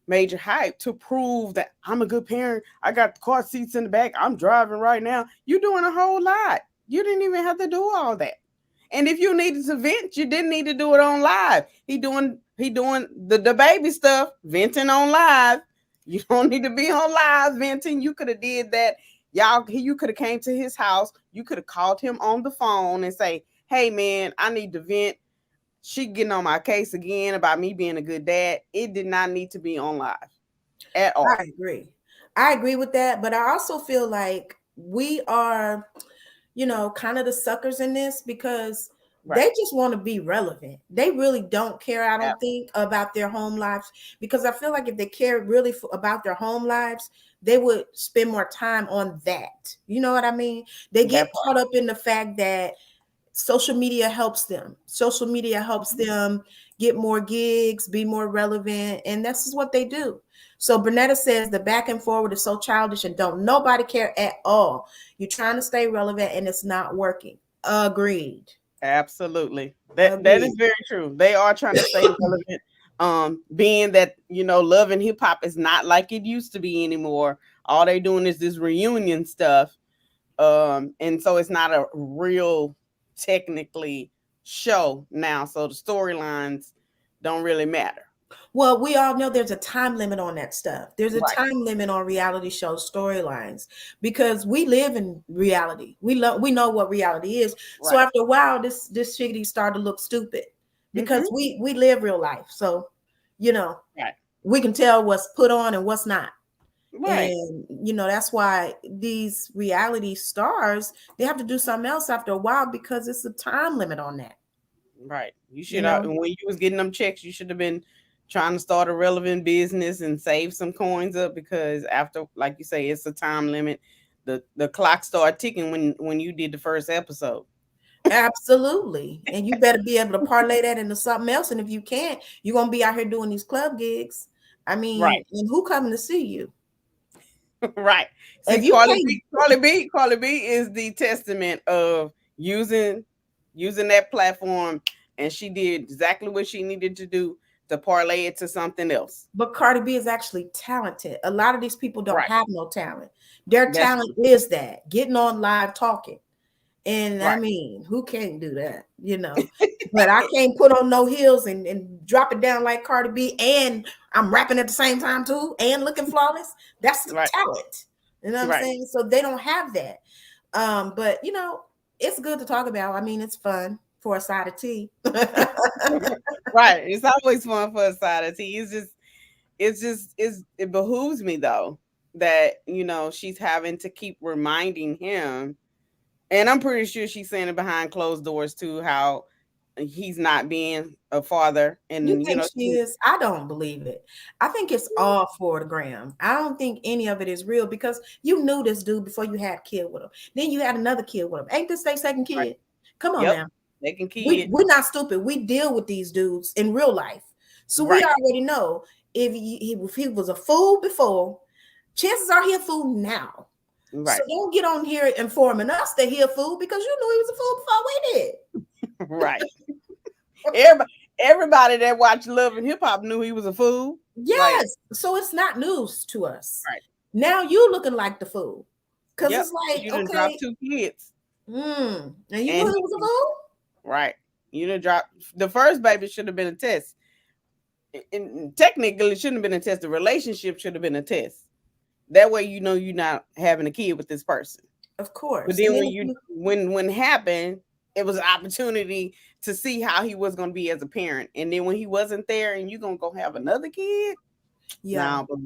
Major Hype to prove that I'm a good parent. I got the car seats in the back. I'm driving right now. You're doing a whole lot. You didn't even have to do all that. And if you needed to vent, you didn't need to do it on live. He doing the baby stuff, venting on live. You don't need to be on live venting. You could have did that. You could have came to his house. You could have called him on the phone and say, hey man, I need to vent. She getting on my case again about me being a good dad. It did not need to be on live at all. I agree with that. But I also feel like we are, kind of the suckers in this because they just want to be relevant. They really don't care, I don't think, about their home lives, because I feel like if they care really about their home lives, they would spend more time on that. You know what I mean? They get caught up in the fact that social media helps them. Social media helps them get more gigs, be more relevant, and this is what they do. So Bernetta says the back and forward is so childish and don't nobody care at all. You're trying to stay relevant and it's not working. Agreed. Absolutely. That is very true. They are trying to stay relevant. Being that, Love and Hip Hop is not like it used to be anymore. All they're doing is this reunion stuff. And so it's not a real technically show now. So the storylines don't really matter. Well, we all know there's a time limit on that stuff. There's a time limit on reality show storylines because we live in reality. We know what reality is. Right. So after a while, this shiggity started to look stupid because we live real life. So, we can tell what's put on and what's not. Right. And, that's why these reality stars, they have to do something else after a while because it's a time limit on that. Right. You should have, when you was getting them checks, you should have been trying to start a relevant business and save some coins up because after, like you say, it's a time limit. The clock started ticking when you did the first episode. Absolutely. And you better be able to parlay that into something else. And if you can't, you're going to be out here doing these club gigs. I mean, and who coming to see you? Right. See, Carly B is the testament of using that platform, and she did exactly what she needed to do to parlay it to something else. But Cardi B is actually talented. A lot of these people don't have no talent. Their talent is that getting on live talking. And I mean, who can't do that? But I can't put on no heels and drop it down like Cardi B, and I'm rapping at the same time too, and looking flawless. That's the talent. You know what I'm saying? So they don't have that. But it's good to talk about. I mean, it's fun for a side of tea. Right. It's always fun for a side of tea. It behooves me though that she's having to keep reminding him. And I'm pretty sure she's saying it behind closed doors too, how he's not being a father. And you think she is? I don't believe it. I think it's all for the gram. I don't think any of it is real because you knew this dude before you had a kid with him. Then you had another kid with him. Ain't this their second kid? Right. Come on now. Second kid. We're not stupid. We deal with these dudes in real life. So we already know if he was a fool before, chances are he a fool now. Right. So don't get on here informing us that he a fool because you knew he was a fool before we did. Right. Everybody that watched Love and Hip Hop knew he was a fool. Yes. So it's not news to us. Right. Now you looking like the fool. Because it's like, you done dropped 2 kids. And you knew he was a fool? Right. You done dropped the first baby should have been a test. And technically it shouldn't have been a test. The relationship should have been a test. That way, you know, you're not having a kid with this person. Of course. But then when it happened, it was an opportunity to see how he was going to be as a parent. And then when he wasn't there and you're going to go have another kid. Yeah. Nah,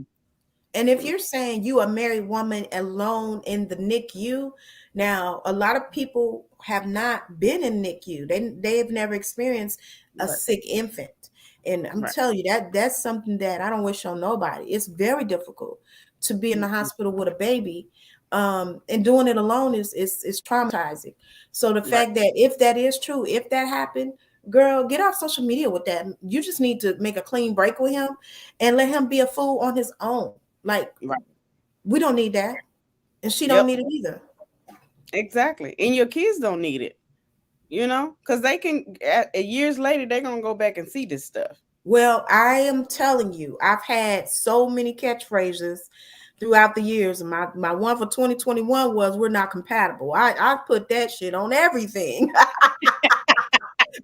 and if you're saying you a married woman alone in the NICU, now a lot of people have not been in NICU. They have never experienced a sick infant. And I'm telling you that's something that I don't wish on nobody. It's very difficult to be in the hospital with a baby. And doing it alone is traumatizing. So the fact that if that is true, if that happened, girl, get off social media with that. You just need to make a clean break with him and let him be a fool on his own. Like, we don't need that. And she don't need it either. Exactly. And your kids don't need it, you know, because they can, years later, they're going to go back and see this stuff. Well, I am telling you, I've had so many catchphrases throughout the years. My one for 2021 was "we're not compatible." I put that shit on everything.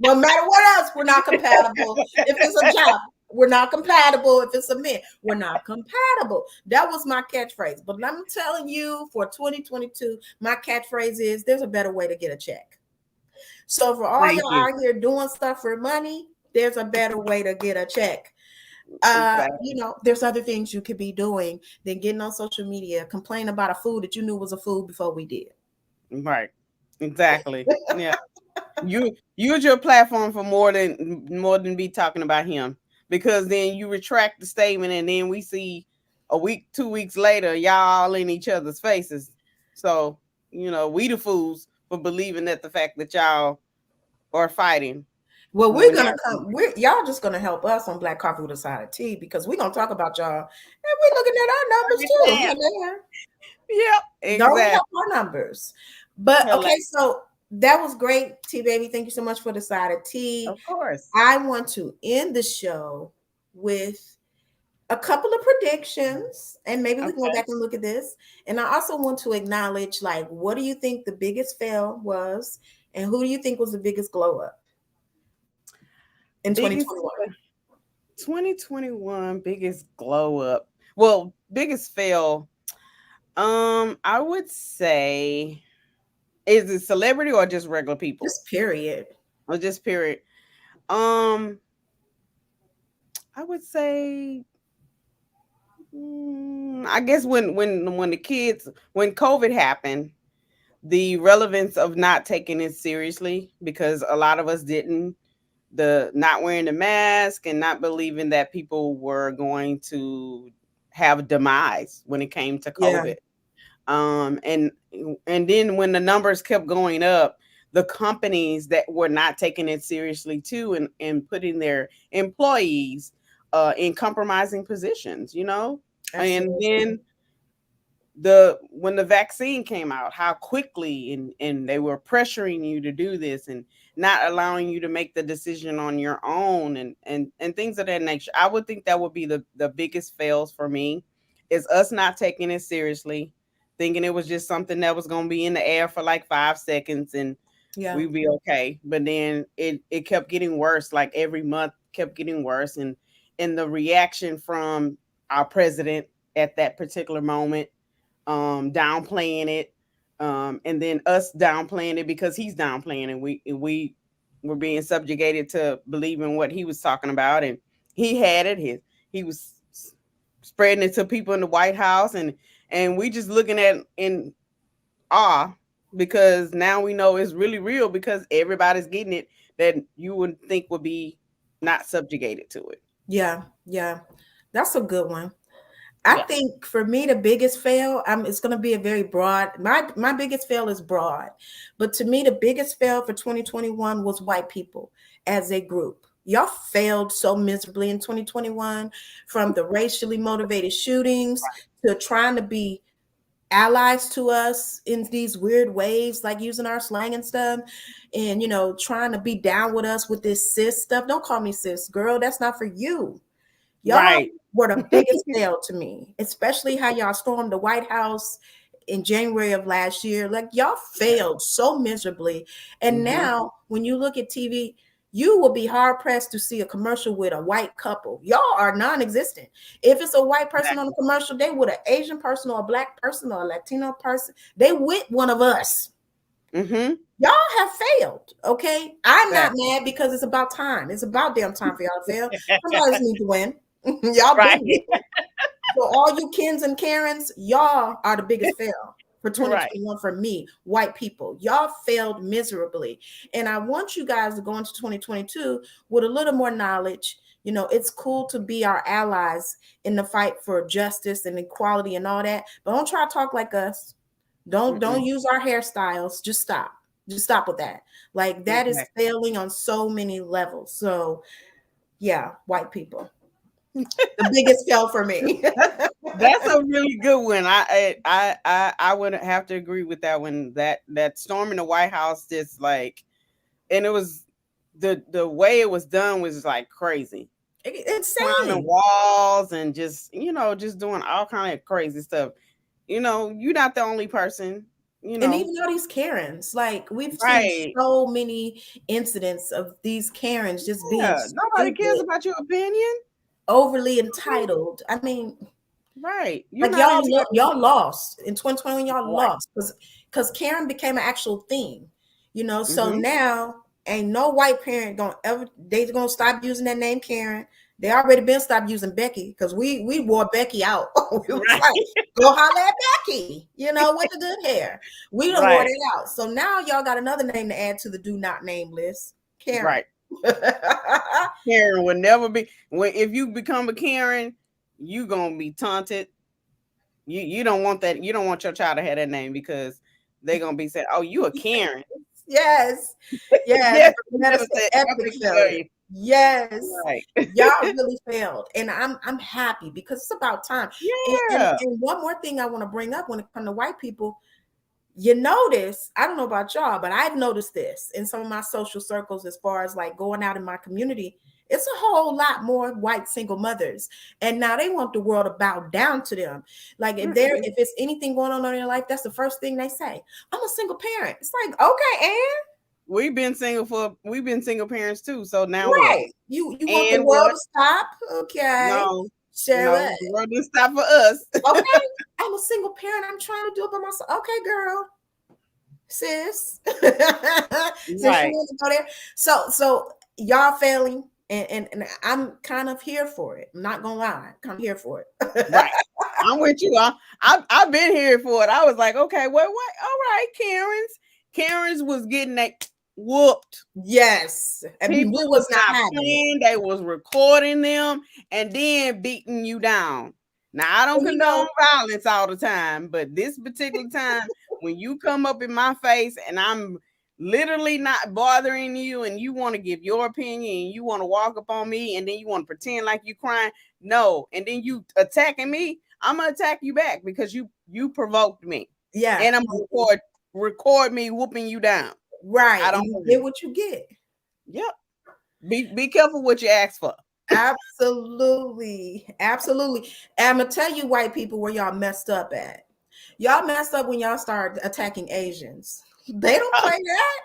No matter what else, we're not compatible. If it's a job, we're not compatible. If it's a man, we're not compatible. That was my catchphrase. But I'm telling you, for 2022, my catchphrase is there's a better way to get a check. So for all y'all out here doing stuff for money, there's a better way to get a check. You know, there's other things you could be doing than getting on social media, complaining about a food that you knew was a food before we did. Right. Exactly. Yeah. You use your platform for more than be talking about him, because then you retract the statement and then we see a week, 2 weeks later, y'all all in each other's faces. So, you know, we the fools for believing that the fact that y'all are fighting. Well, we're gonna come. Y'all just gonna help us on Black Coffee with a Side of Tea, because we're gonna talk about y'all, and we're looking at our numbers too. Yeah, exactly. Don't help our numbers. But okay, so that was great, T Baby. Thank you so much for the Side of Tea. Of course. I want to end the show with a couple of predictions, and maybe we can go back and look at this. And I also want to acknowledge, like, what do you think the biggest fail was, and who do you think was the biggest glow up in 2021? 2021 biggest glow up. Well, biggest fail. I would say, is it celebrity or just regular people? Just period. Or just period. I would say, I guess when COVID happened, the relevance of not taking it seriously, because a lot of us didn't, the not wearing the mask and not believing that people were going to have a demise when it came to COVID. And then when the numbers kept going up, the companies that were not taking it seriously too, and putting their employees in compromising positions, you know. Absolutely. And then when the vaccine came out, how quickly and they were pressuring you to do this and not allowing you to make the decision on your own and things of that nature. I would think that would be the biggest fails for me, is us not taking it seriously, thinking it was just something that was going to be in the air for like 5 seconds and we'd be okay. But then it kept getting worse. Like every month kept getting worse. And the reaction from our president at that particular moment, downplaying it, and then us downplaying it because he's downplaying it. We were being subjugated to believing what he was talking about, and he had it. He was spreading it to people in the White House, and we just looking at in awe, because now we know it's really real, because everybody's getting it that you would think would be not subjugated to it. Yeah, that's a good one. I think for me, the biggest fail, it's going to be a very broad. My biggest fail is broad, but to me, the biggest fail for 2021 was white people as a group. Y'all failed so miserably in 2021, from the racially motivated shootings to trying to be allies to us in these weird ways, like using our slang and stuff, and, you know, trying to be down with us with this cis stuff. Don't call me cis, girl. That's not for you. Y'all were the biggest fail to me, especially how y'all stormed the White House in January of last year. Like, y'all failed so miserably. And now when you look at TV, You will be hard pressed to see a commercial with a white couple. Y'all are non-existent. If it's a white person on the commercial, they with an Asian person or a black person or a Latino person. They with one of us. Mm-hmm. Y'all have failed. Okay, I'm not mad because it's about time. It's about damn time for y'all to fail. Somebody needs to win. Y'all right. So all you Kens and Karens, y'all are the biggest fail for 2021 for me, white people. Y'all failed miserably. And I want you guys to go into 2022 with a little more knowledge. You know, it's cool to be our allies in the fight for justice and equality and all that, but don't try to talk like us. Don't use our hairstyles. Just stop. Just stop with that. Like that is failing on so many levels. So yeah, white people. The biggest fail for me. That's a really good one. I would have to agree with that one. That storm in the White House, just like, and it was the way it was done was like crazy. Insane. Climbing walls and just doing all kind of crazy stuff. You know, you're not the only person. You know, and even all these Karens, like we've seen so many incidents of these Karens just being nobody cares about your opinion. Overly entitled. I mean, right? Like y'all lost in 2020. Y'all lost because Karen became an actual thing. You know, so now ain't no white parent they're gonna stop using that name Karen. They already been stopped using Becky because we wore Becky out. We was like, go holler at Becky, you know, with the good hair. We don't wore it out. So now y'all got another name to add to the do not name list. Karen. Right. Karen will never be. If you become a Karen, you gonna be taunted. You don't want that. You don't want your child to have that name because they're gonna be saying, "Oh, you a Karen." Yes. Yes. Yes. Right. Y'all really failed. And I'm happy because it's about time. Yeah. And one more thing I want to bring up when it comes to white people, you notice, I don't know about y'all, but I've noticed this in some of my social circles as far as like going out in my community. It's a whole lot more white single mothers. And now they want the world to bow down to them. Like if it's anything going on in their life, that's the first thing they say. I'm a single parent. It's like, okay, and we've been single parents too. So now what? You want the world to stop? Okay. No. Share the world didn't stop for us. Okay. I'm a single parent. I'm trying to do it by myself. Okay, girl. Sis. Right. Go there. So y'all failing. And I'm kind of here for it. I'm not gonna lie. I'm here for it. Right. I'm with you. I've been here for it. I was like, okay, what? All right, Karen's was getting that whooped. Yes. And people was not playing. They was recording them and then beating you down. Now I don't condone violence all the time, but this particular time, when you come up in my face and I'm literally not bothering you and you want to give your opinion and you want to walk up on me and then you want to pretend like you crying, no, and then you attacking me, I'm gonna attack you back because you provoked me. Yeah. And I'm gonna record me whooping you down. Right. I don't get what you get. Yep. Be careful what you ask for. Absolutely. And I'm gonna tell you white people where y'all messed up at. Y'all messed up when y'all started attacking Asians. They don't play that.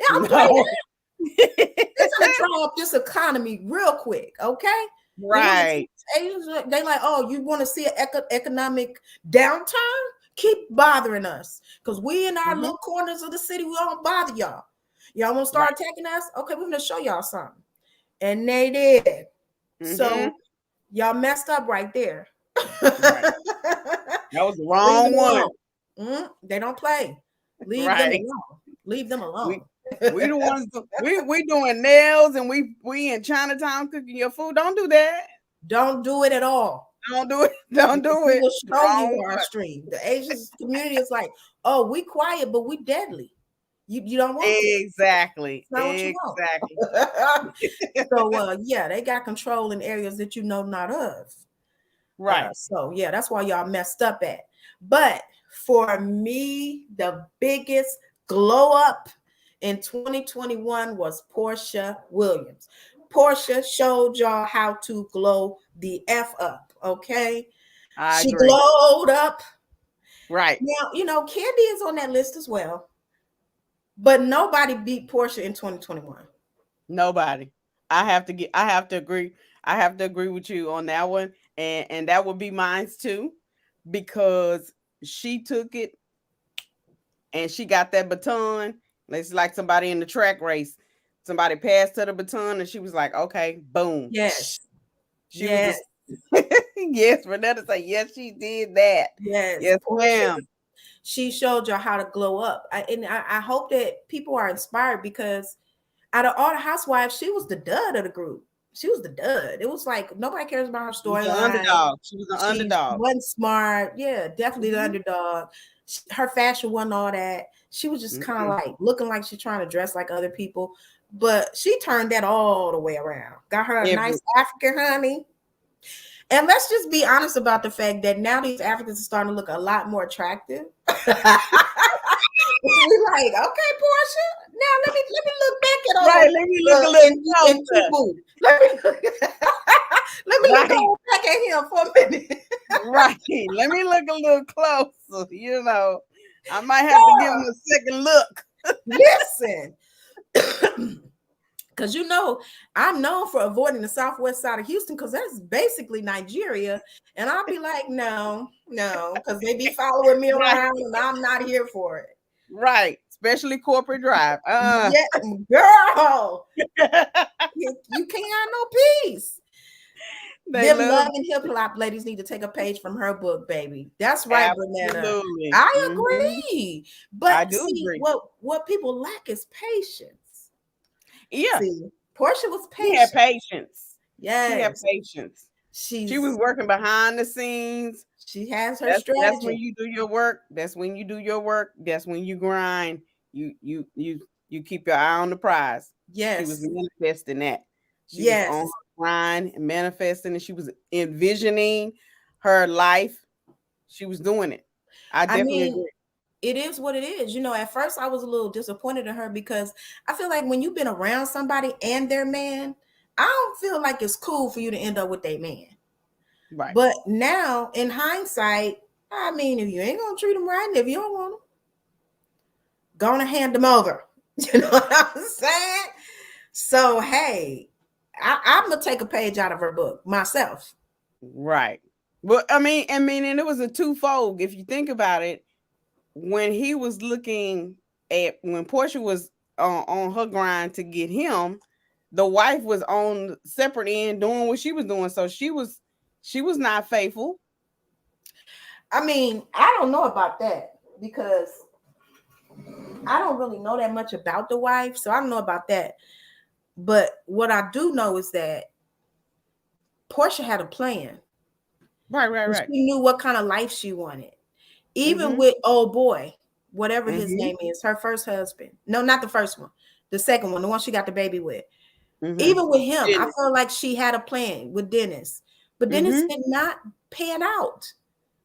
They don't play that. It's gonna draw up this economy real quick, okay? Right. Asians, they like, oh, you want to see an economic downturn? Keep bothering us because we in our little corners of the city, we don't bother y'all. Y'all want to start attacking us? Okay, we're gonna show y'all something, and they did. So y'all messed up right there. That was the wrong one. They don't play. Leave them alone. Leave them alone. We the ones we doing nails and we in Chinatown cooking your food. Don't do that. Don't do it at all. Don't do it. Don't do it. We'll show you our stream. The Asian community is like, oh, we quiet, but we deadly. You don't want exactly. Exactly. So yeah, they got control in areas that you know not of. Right. So yeah, that's why y'all messed up at. But for me, the biggest glow up in 2021 was Porsha Williams. Porsha showed y'all how to glow the F up, okay? She glowed up. Right. Now, you know, Candy is on that list as well. But nobody beat Porsha in 2021. Nobody. I have to agree. I have to agree with you on that one. And that would be mine too, because she took it and she got that baton. It's like somebody in the track race. Somebody passed her the baton and she was like, okay, boom. Yes. She Yes. was yes, Renetta say, yes, she did that. Yes. Yes, ma'am. She showed y'all how to glow up. I hope that people are inspired, because out of all the housewives, she was the dud of the group. She was the dud. It was like nobody cares about her storyline. She was an underdog. Wasn't smart. Yeah, definitely the Mhm. underdog. Her fashion wasn't all that. She was just kind of like looking like she's trying to dress like other people. But she turned that all the way around. Got her a nice African honey. And let's just be honest about the fact that now these Africans are starting to look a lot more attractive. We're like, okay, Portia. Now let me look back at all right. Let me look a little closer. Let me look back at him for a minute. Right. Let me look a little closer. You know, I might have to give him a second look. Listen. Because you know, I'm known for avoiding the southwest side of Houston, because that's basically Nigeria. And I'll be like, no, because they be following me around and I'm not here for it. Right. Especially Corporate Drive. Yeah, girl. you can't have no peace. Them loving hip hop ladies need to take a page from her book, baby. That's right, Bernetta. I agree. But I do agree. What people lack is patience. Yeah. See, Portia was patient. She had patience. Yeah. She had patience. She was working behind the scenes. She has her strategy. That's when you do your work. That's when you do your work. That's when you grind. You keep your eye on the prize. Yes. She was manifesting that. She was on her grind and manifesting, and she was envisioning her life. She was doing it. I definitely agree. It is what it is. You know, at first I was a little disappointed in her, because I feel like when you've been around somebody and their man, I don't feel like it's cool for you to end up with their man. Right. But now, in hindsight, I mean, if you ain't gonna treat them right, and if you don't want them, gonna hand them over. You know what I'm saying? So hey, I'm gonna take a page out of her book myself. Right. Well, I mean, and it was a twofold. If you think about it, when he was looking at, when Portia was on her grind to get him, the wife was on separate end doing what she was doing. So she was not faithful. I mean, I don't know about that, because I don't really know that much about the wife. So I don't know about that. But what I do know is that Portia had a plan. Right. She knew what kind of life she wanted. Even with old boy, whatever his name is, her first husband. No, not the first one. The second one, the one she got the baby with. Even with him, Dennis. I feel like she had a plan with Dennis. But Dennis did not pan out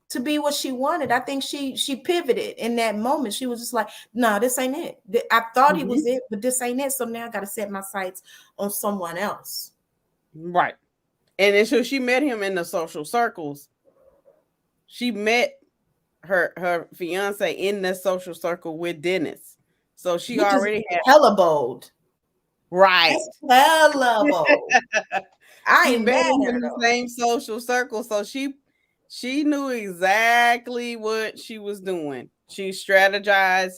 to be what she wanted. I think she pivoted in that moment. She was just like, no, this ain't it. I thought he was it, but this ain't it. So now I got to set my sights on someone else. Right. And then so she met him in the social circles. She met her fiance in the social circle with Dennis. So she already had hella bold. Right. That's hella bold. I ain't mad in the same social circle. So she knew exactly what she was doing. She strategized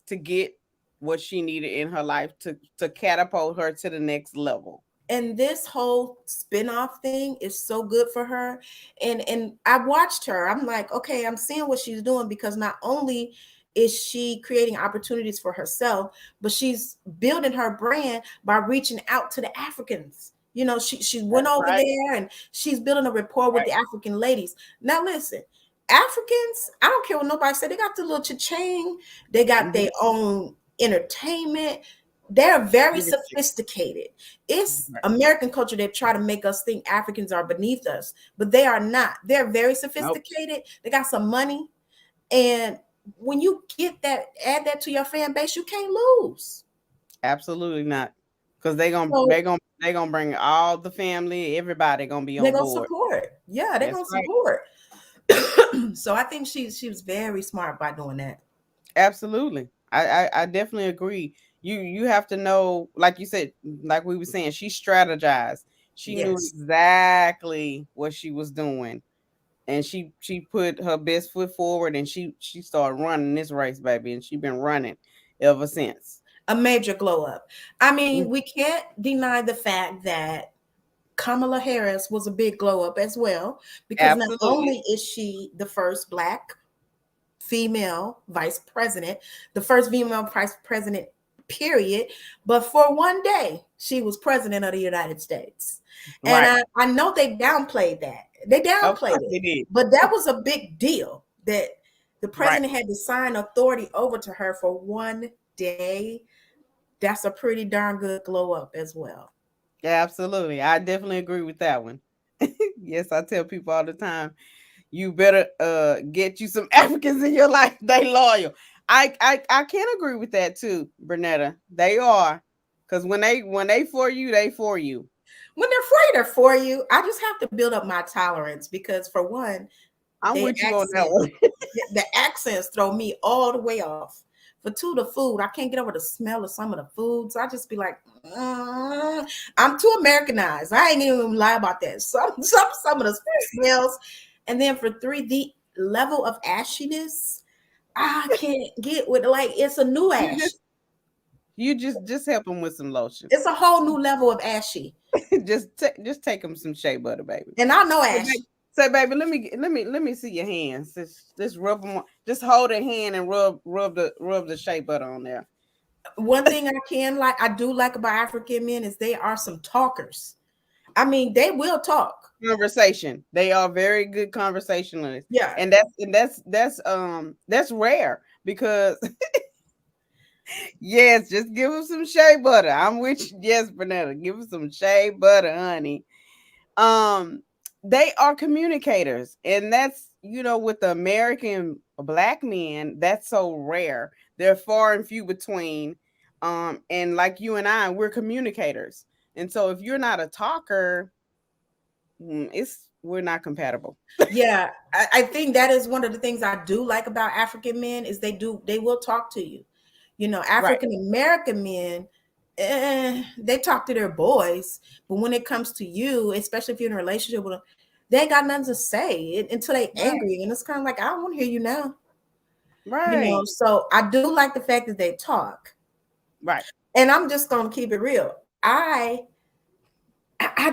to get what she needed in her life to catapult her to the next level. And this whole spinoff thing is so good for her. And I watched her. I'm like, okay, I'm seeing what she's doing, because not only is she creating opportunities for herself, but she's building her brand by reaching out to the Africans. You know, she went over there and she's building a rapport with the African ladies. Now, listen, Africans, I don't care what nobody said, they got the little cha-ching, they got their own entertainment. They're very sophisticated. It's American culture that try to make us think Africans are beneath us, but they are not. They're very sophisticated. Nope. They got some money. And when you get that, add that to your fan base, you can't lose. Absolutely not. Because they're gonna bring all the family, everybody gonna be on board. They're gonna support. Yeah, they're gonna support. So I think she was very smart by doing that. Absolutely. I definitely agree. You have to know, like you said, like we were saying, she strategized. She knew Yes. exactly what she was doing, and she put her best foot forward, and she started running this race, baby, and she been running ever since. A major glow up. I mean, we can't deny the fact that Kamala Harris was a big glow up as well, because not Absolutely. only is she the first Black female vice president, the first female vice president, period, but for one day, she was president of the United States. And Right. I know they downplayed that. They Of downplayed course they it, did. but that was a big deal that the Right. president had to sign authority over to her for one day. That's a pretty darn good glow up as well. Yeah, absolutely. I definitely agree with that one. Yes, I tell people all the time, you better get you some Africans in your life. They loyal. I can agree with that too, Bernetta. They are. Because when they for you, they for you. When they're for you, I just have to build up my tolerance because, for one, I'm the with you on that one. the accents throw me all the way off. For two, the food, I can't get over the smell of some of the food, so I just be like, I'm too Americanized. I ain't even lie about that. Some of the smells, and then for three, the level of ashiness, I can't get with. Like, it's a new ash. You just help them with some lotion. It's a whole new level of ashy. just take them some shea butter, baby. And I know ash. Say, baby, let me see your hands. Just rub them on. Just hold a hand and rub the shea butter on there. One thing I do like about African men is they are some talkers. I mean, they will talk. Conversation. They are very good conversationalists. Yeah. And that's rare because yes, just give them some shea butter. I'm with you. Yes, Bernetta, give them some shea butter, honey. They are communicators, and that's, with the American Black men, that's so rare. They're far and few between. And like you and I, we're communicators. And so if you're not a talker, we're not compatible. Yeah, I think that is one of the things I do like about African men is they will talk to you. African American men, they talk to their boys, but when it comes to you, especially if you're in a relationship with them, they ain't got nothing to say until they angry, and it's kind of like, I don't want to hear you now. Right. So I do like the fact that they talk. Right. And I'm just gonna keep it real. I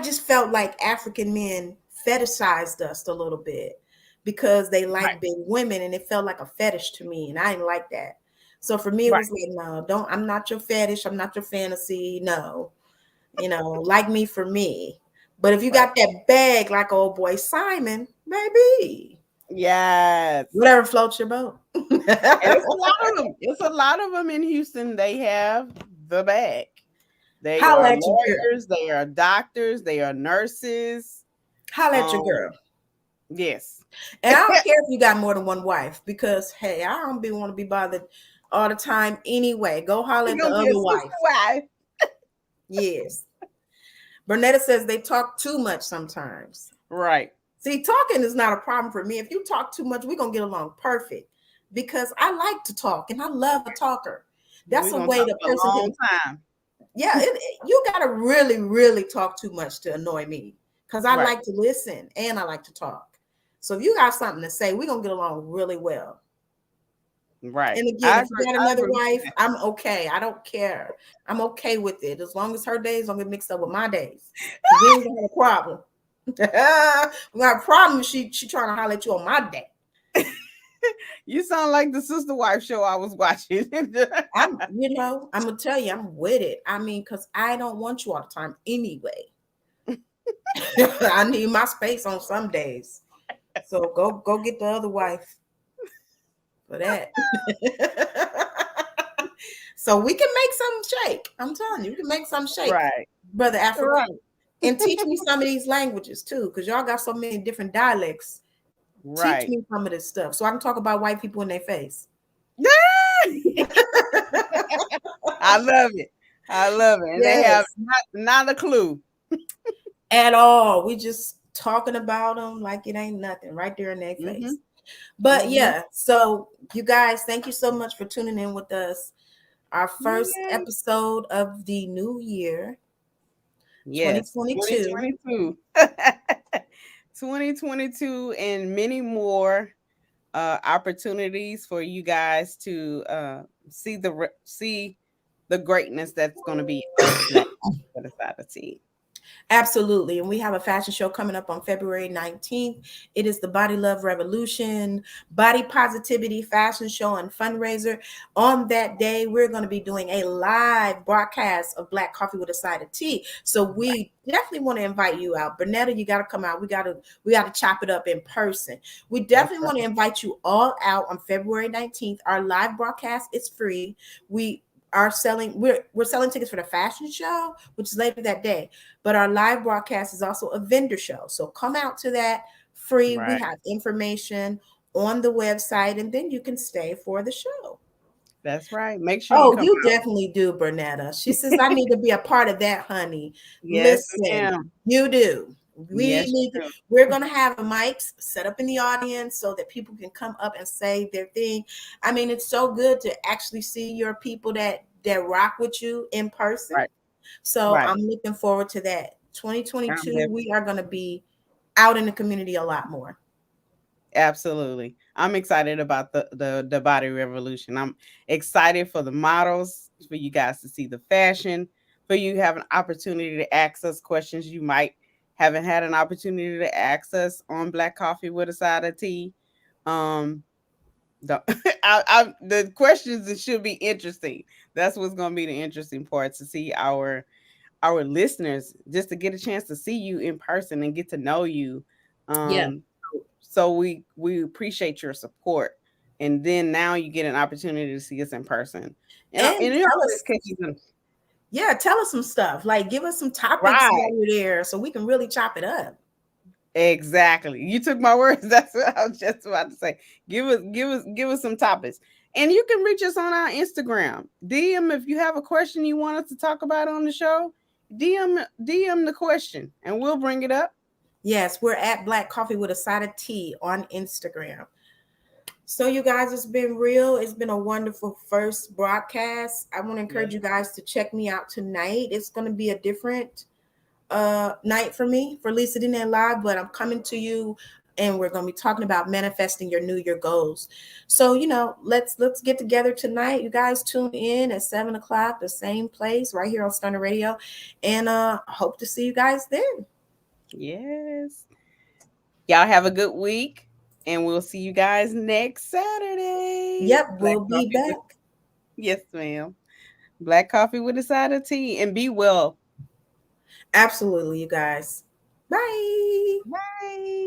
just felt like African men fetishized us a little bit because they like big women, and it felt like a fetish to me, and I didn't like that. So for me, it was like, no, I'm not your fetish. I'm not your fantasy. No, like me for me. But if you got that bag like old boy Simon, baby. Yes. Whatever floats your boat. It's a lot of them. It's a lot of them in Houston. They have the bag. They are lawyers. They are doctors. They are nurses. Holla at your girl. Yes. And I don't care if you got more than one wife, because hey, I don't want to be bothered all the time anyway. Go holler at the other wife. Yes. Bernetta says they talk too much sometimes. Right. See, talking is not a problem for me. If you talk too much, we're going to get along perfect, because I like to talk and I love a talker. That's a way the person can. Yeah, you got to really, really talk too much to annoy me, because I like to listen and I like to talk. So if you got something to say, we're going to get along really well. Right. And again, if you got another wife, I'm okay. I don't care. I'm okay with it. As long as her days don't get mixed up with my days. We ain't gonna have a problem. We got a problem if she trying to holler at you on my day. You sound like the Sister Wife show I was watching. I'm gonna tell you, I'm with it. I mean, because I don't want you all the time anyway. I need my space on some days. So go get the other wife for that. So we can make something shake. I'm telling you, we can make something shake. Right. Brother Africa. And teach me some of these languages too, because y'all got so many different dialects. Teach me some of this stuff so I can talk about white people in their face. I love it. And they have not a clue at all. We just talking about them like it ain't nothing right there in their face. But yeah, so you guys, thank you so much for tuning in with us. our first episode of the new year. Yes, 2022. 2022 and many more opportunities for you guys to see the greatness that's going to be of Black for the side of tea. Absolutely. And we have a fashion show coming up on February 19th. It is the Body Love Revolution, Body Positivity Fashion Show and Fundraiser. On that day, we're going to be doing a live broadcast of Black Coffee with a Side of Tea. So we definitely want to invite you out. Bernetta, you got to come out. We got to chop it up in person. We definitely want to invite you all out on February 19th. Our live broadcast is free. We're selling tickets for the fashion show, which is later that day, but our live broadcast is also a vendor show. So come out to that free. Right. We have information on the website, and then you can stay for the show. That's right. Make sure you definitely do, Bernetta. She says, I need to be a part of that, honey. Yes, listen, you do. We're going to have mics set up in the audience so that people can come up and say their thing. I mean, it's so good to actually see your people that rock with you in person. Right. So I'm looking forward to that. 2022, we are going to be out in the community a lot more. Absolutely. I'm excited about the body revolution. I'm excited for the models, for you guys to see the fashion, for you to have an opportunity to ask us questions you might haven't had an opportunity to ask us on Black Coffee with a Side of Tea. The questions that should be interesting. That's what's going to be the interesting part, to see our listeners, just to get a chance to see you in person and get to know you. So we appreciate your support, and then now you get an opportunity to see us in person. Tell us some stuff. Like, give us some topics while you're there, so we can really chop it up. Exactly. You took my words. That's what I was just about to say. Give us some topics. And you can reach us on our Instagram. DM if you have a question you want us to talk about on the show. DM the question and we'll bring it up. Yes, we're at Black Coffee with a Side of Tea on Instagram. So you guys, it's been real. It's been a wonderful first broadcast. I want to encourage you guys to check me out tonight. It's going to be a different night for me, for Lisa Dene Live, but I'm coming to you and we're going to be talking about manifesting your New Year goals. So, let's get together tonight. You guys tune in at 7:00, the same place right here on Stunner Radio, and hope to see you guys then. Yes. Y'all have a good week, and we'll see you guys next Saturday. Yep, we'll be back. Yes, ma'am. Black Coffee with a Side of Tea, and be well. Absolutely, you guys. Bye. Bye.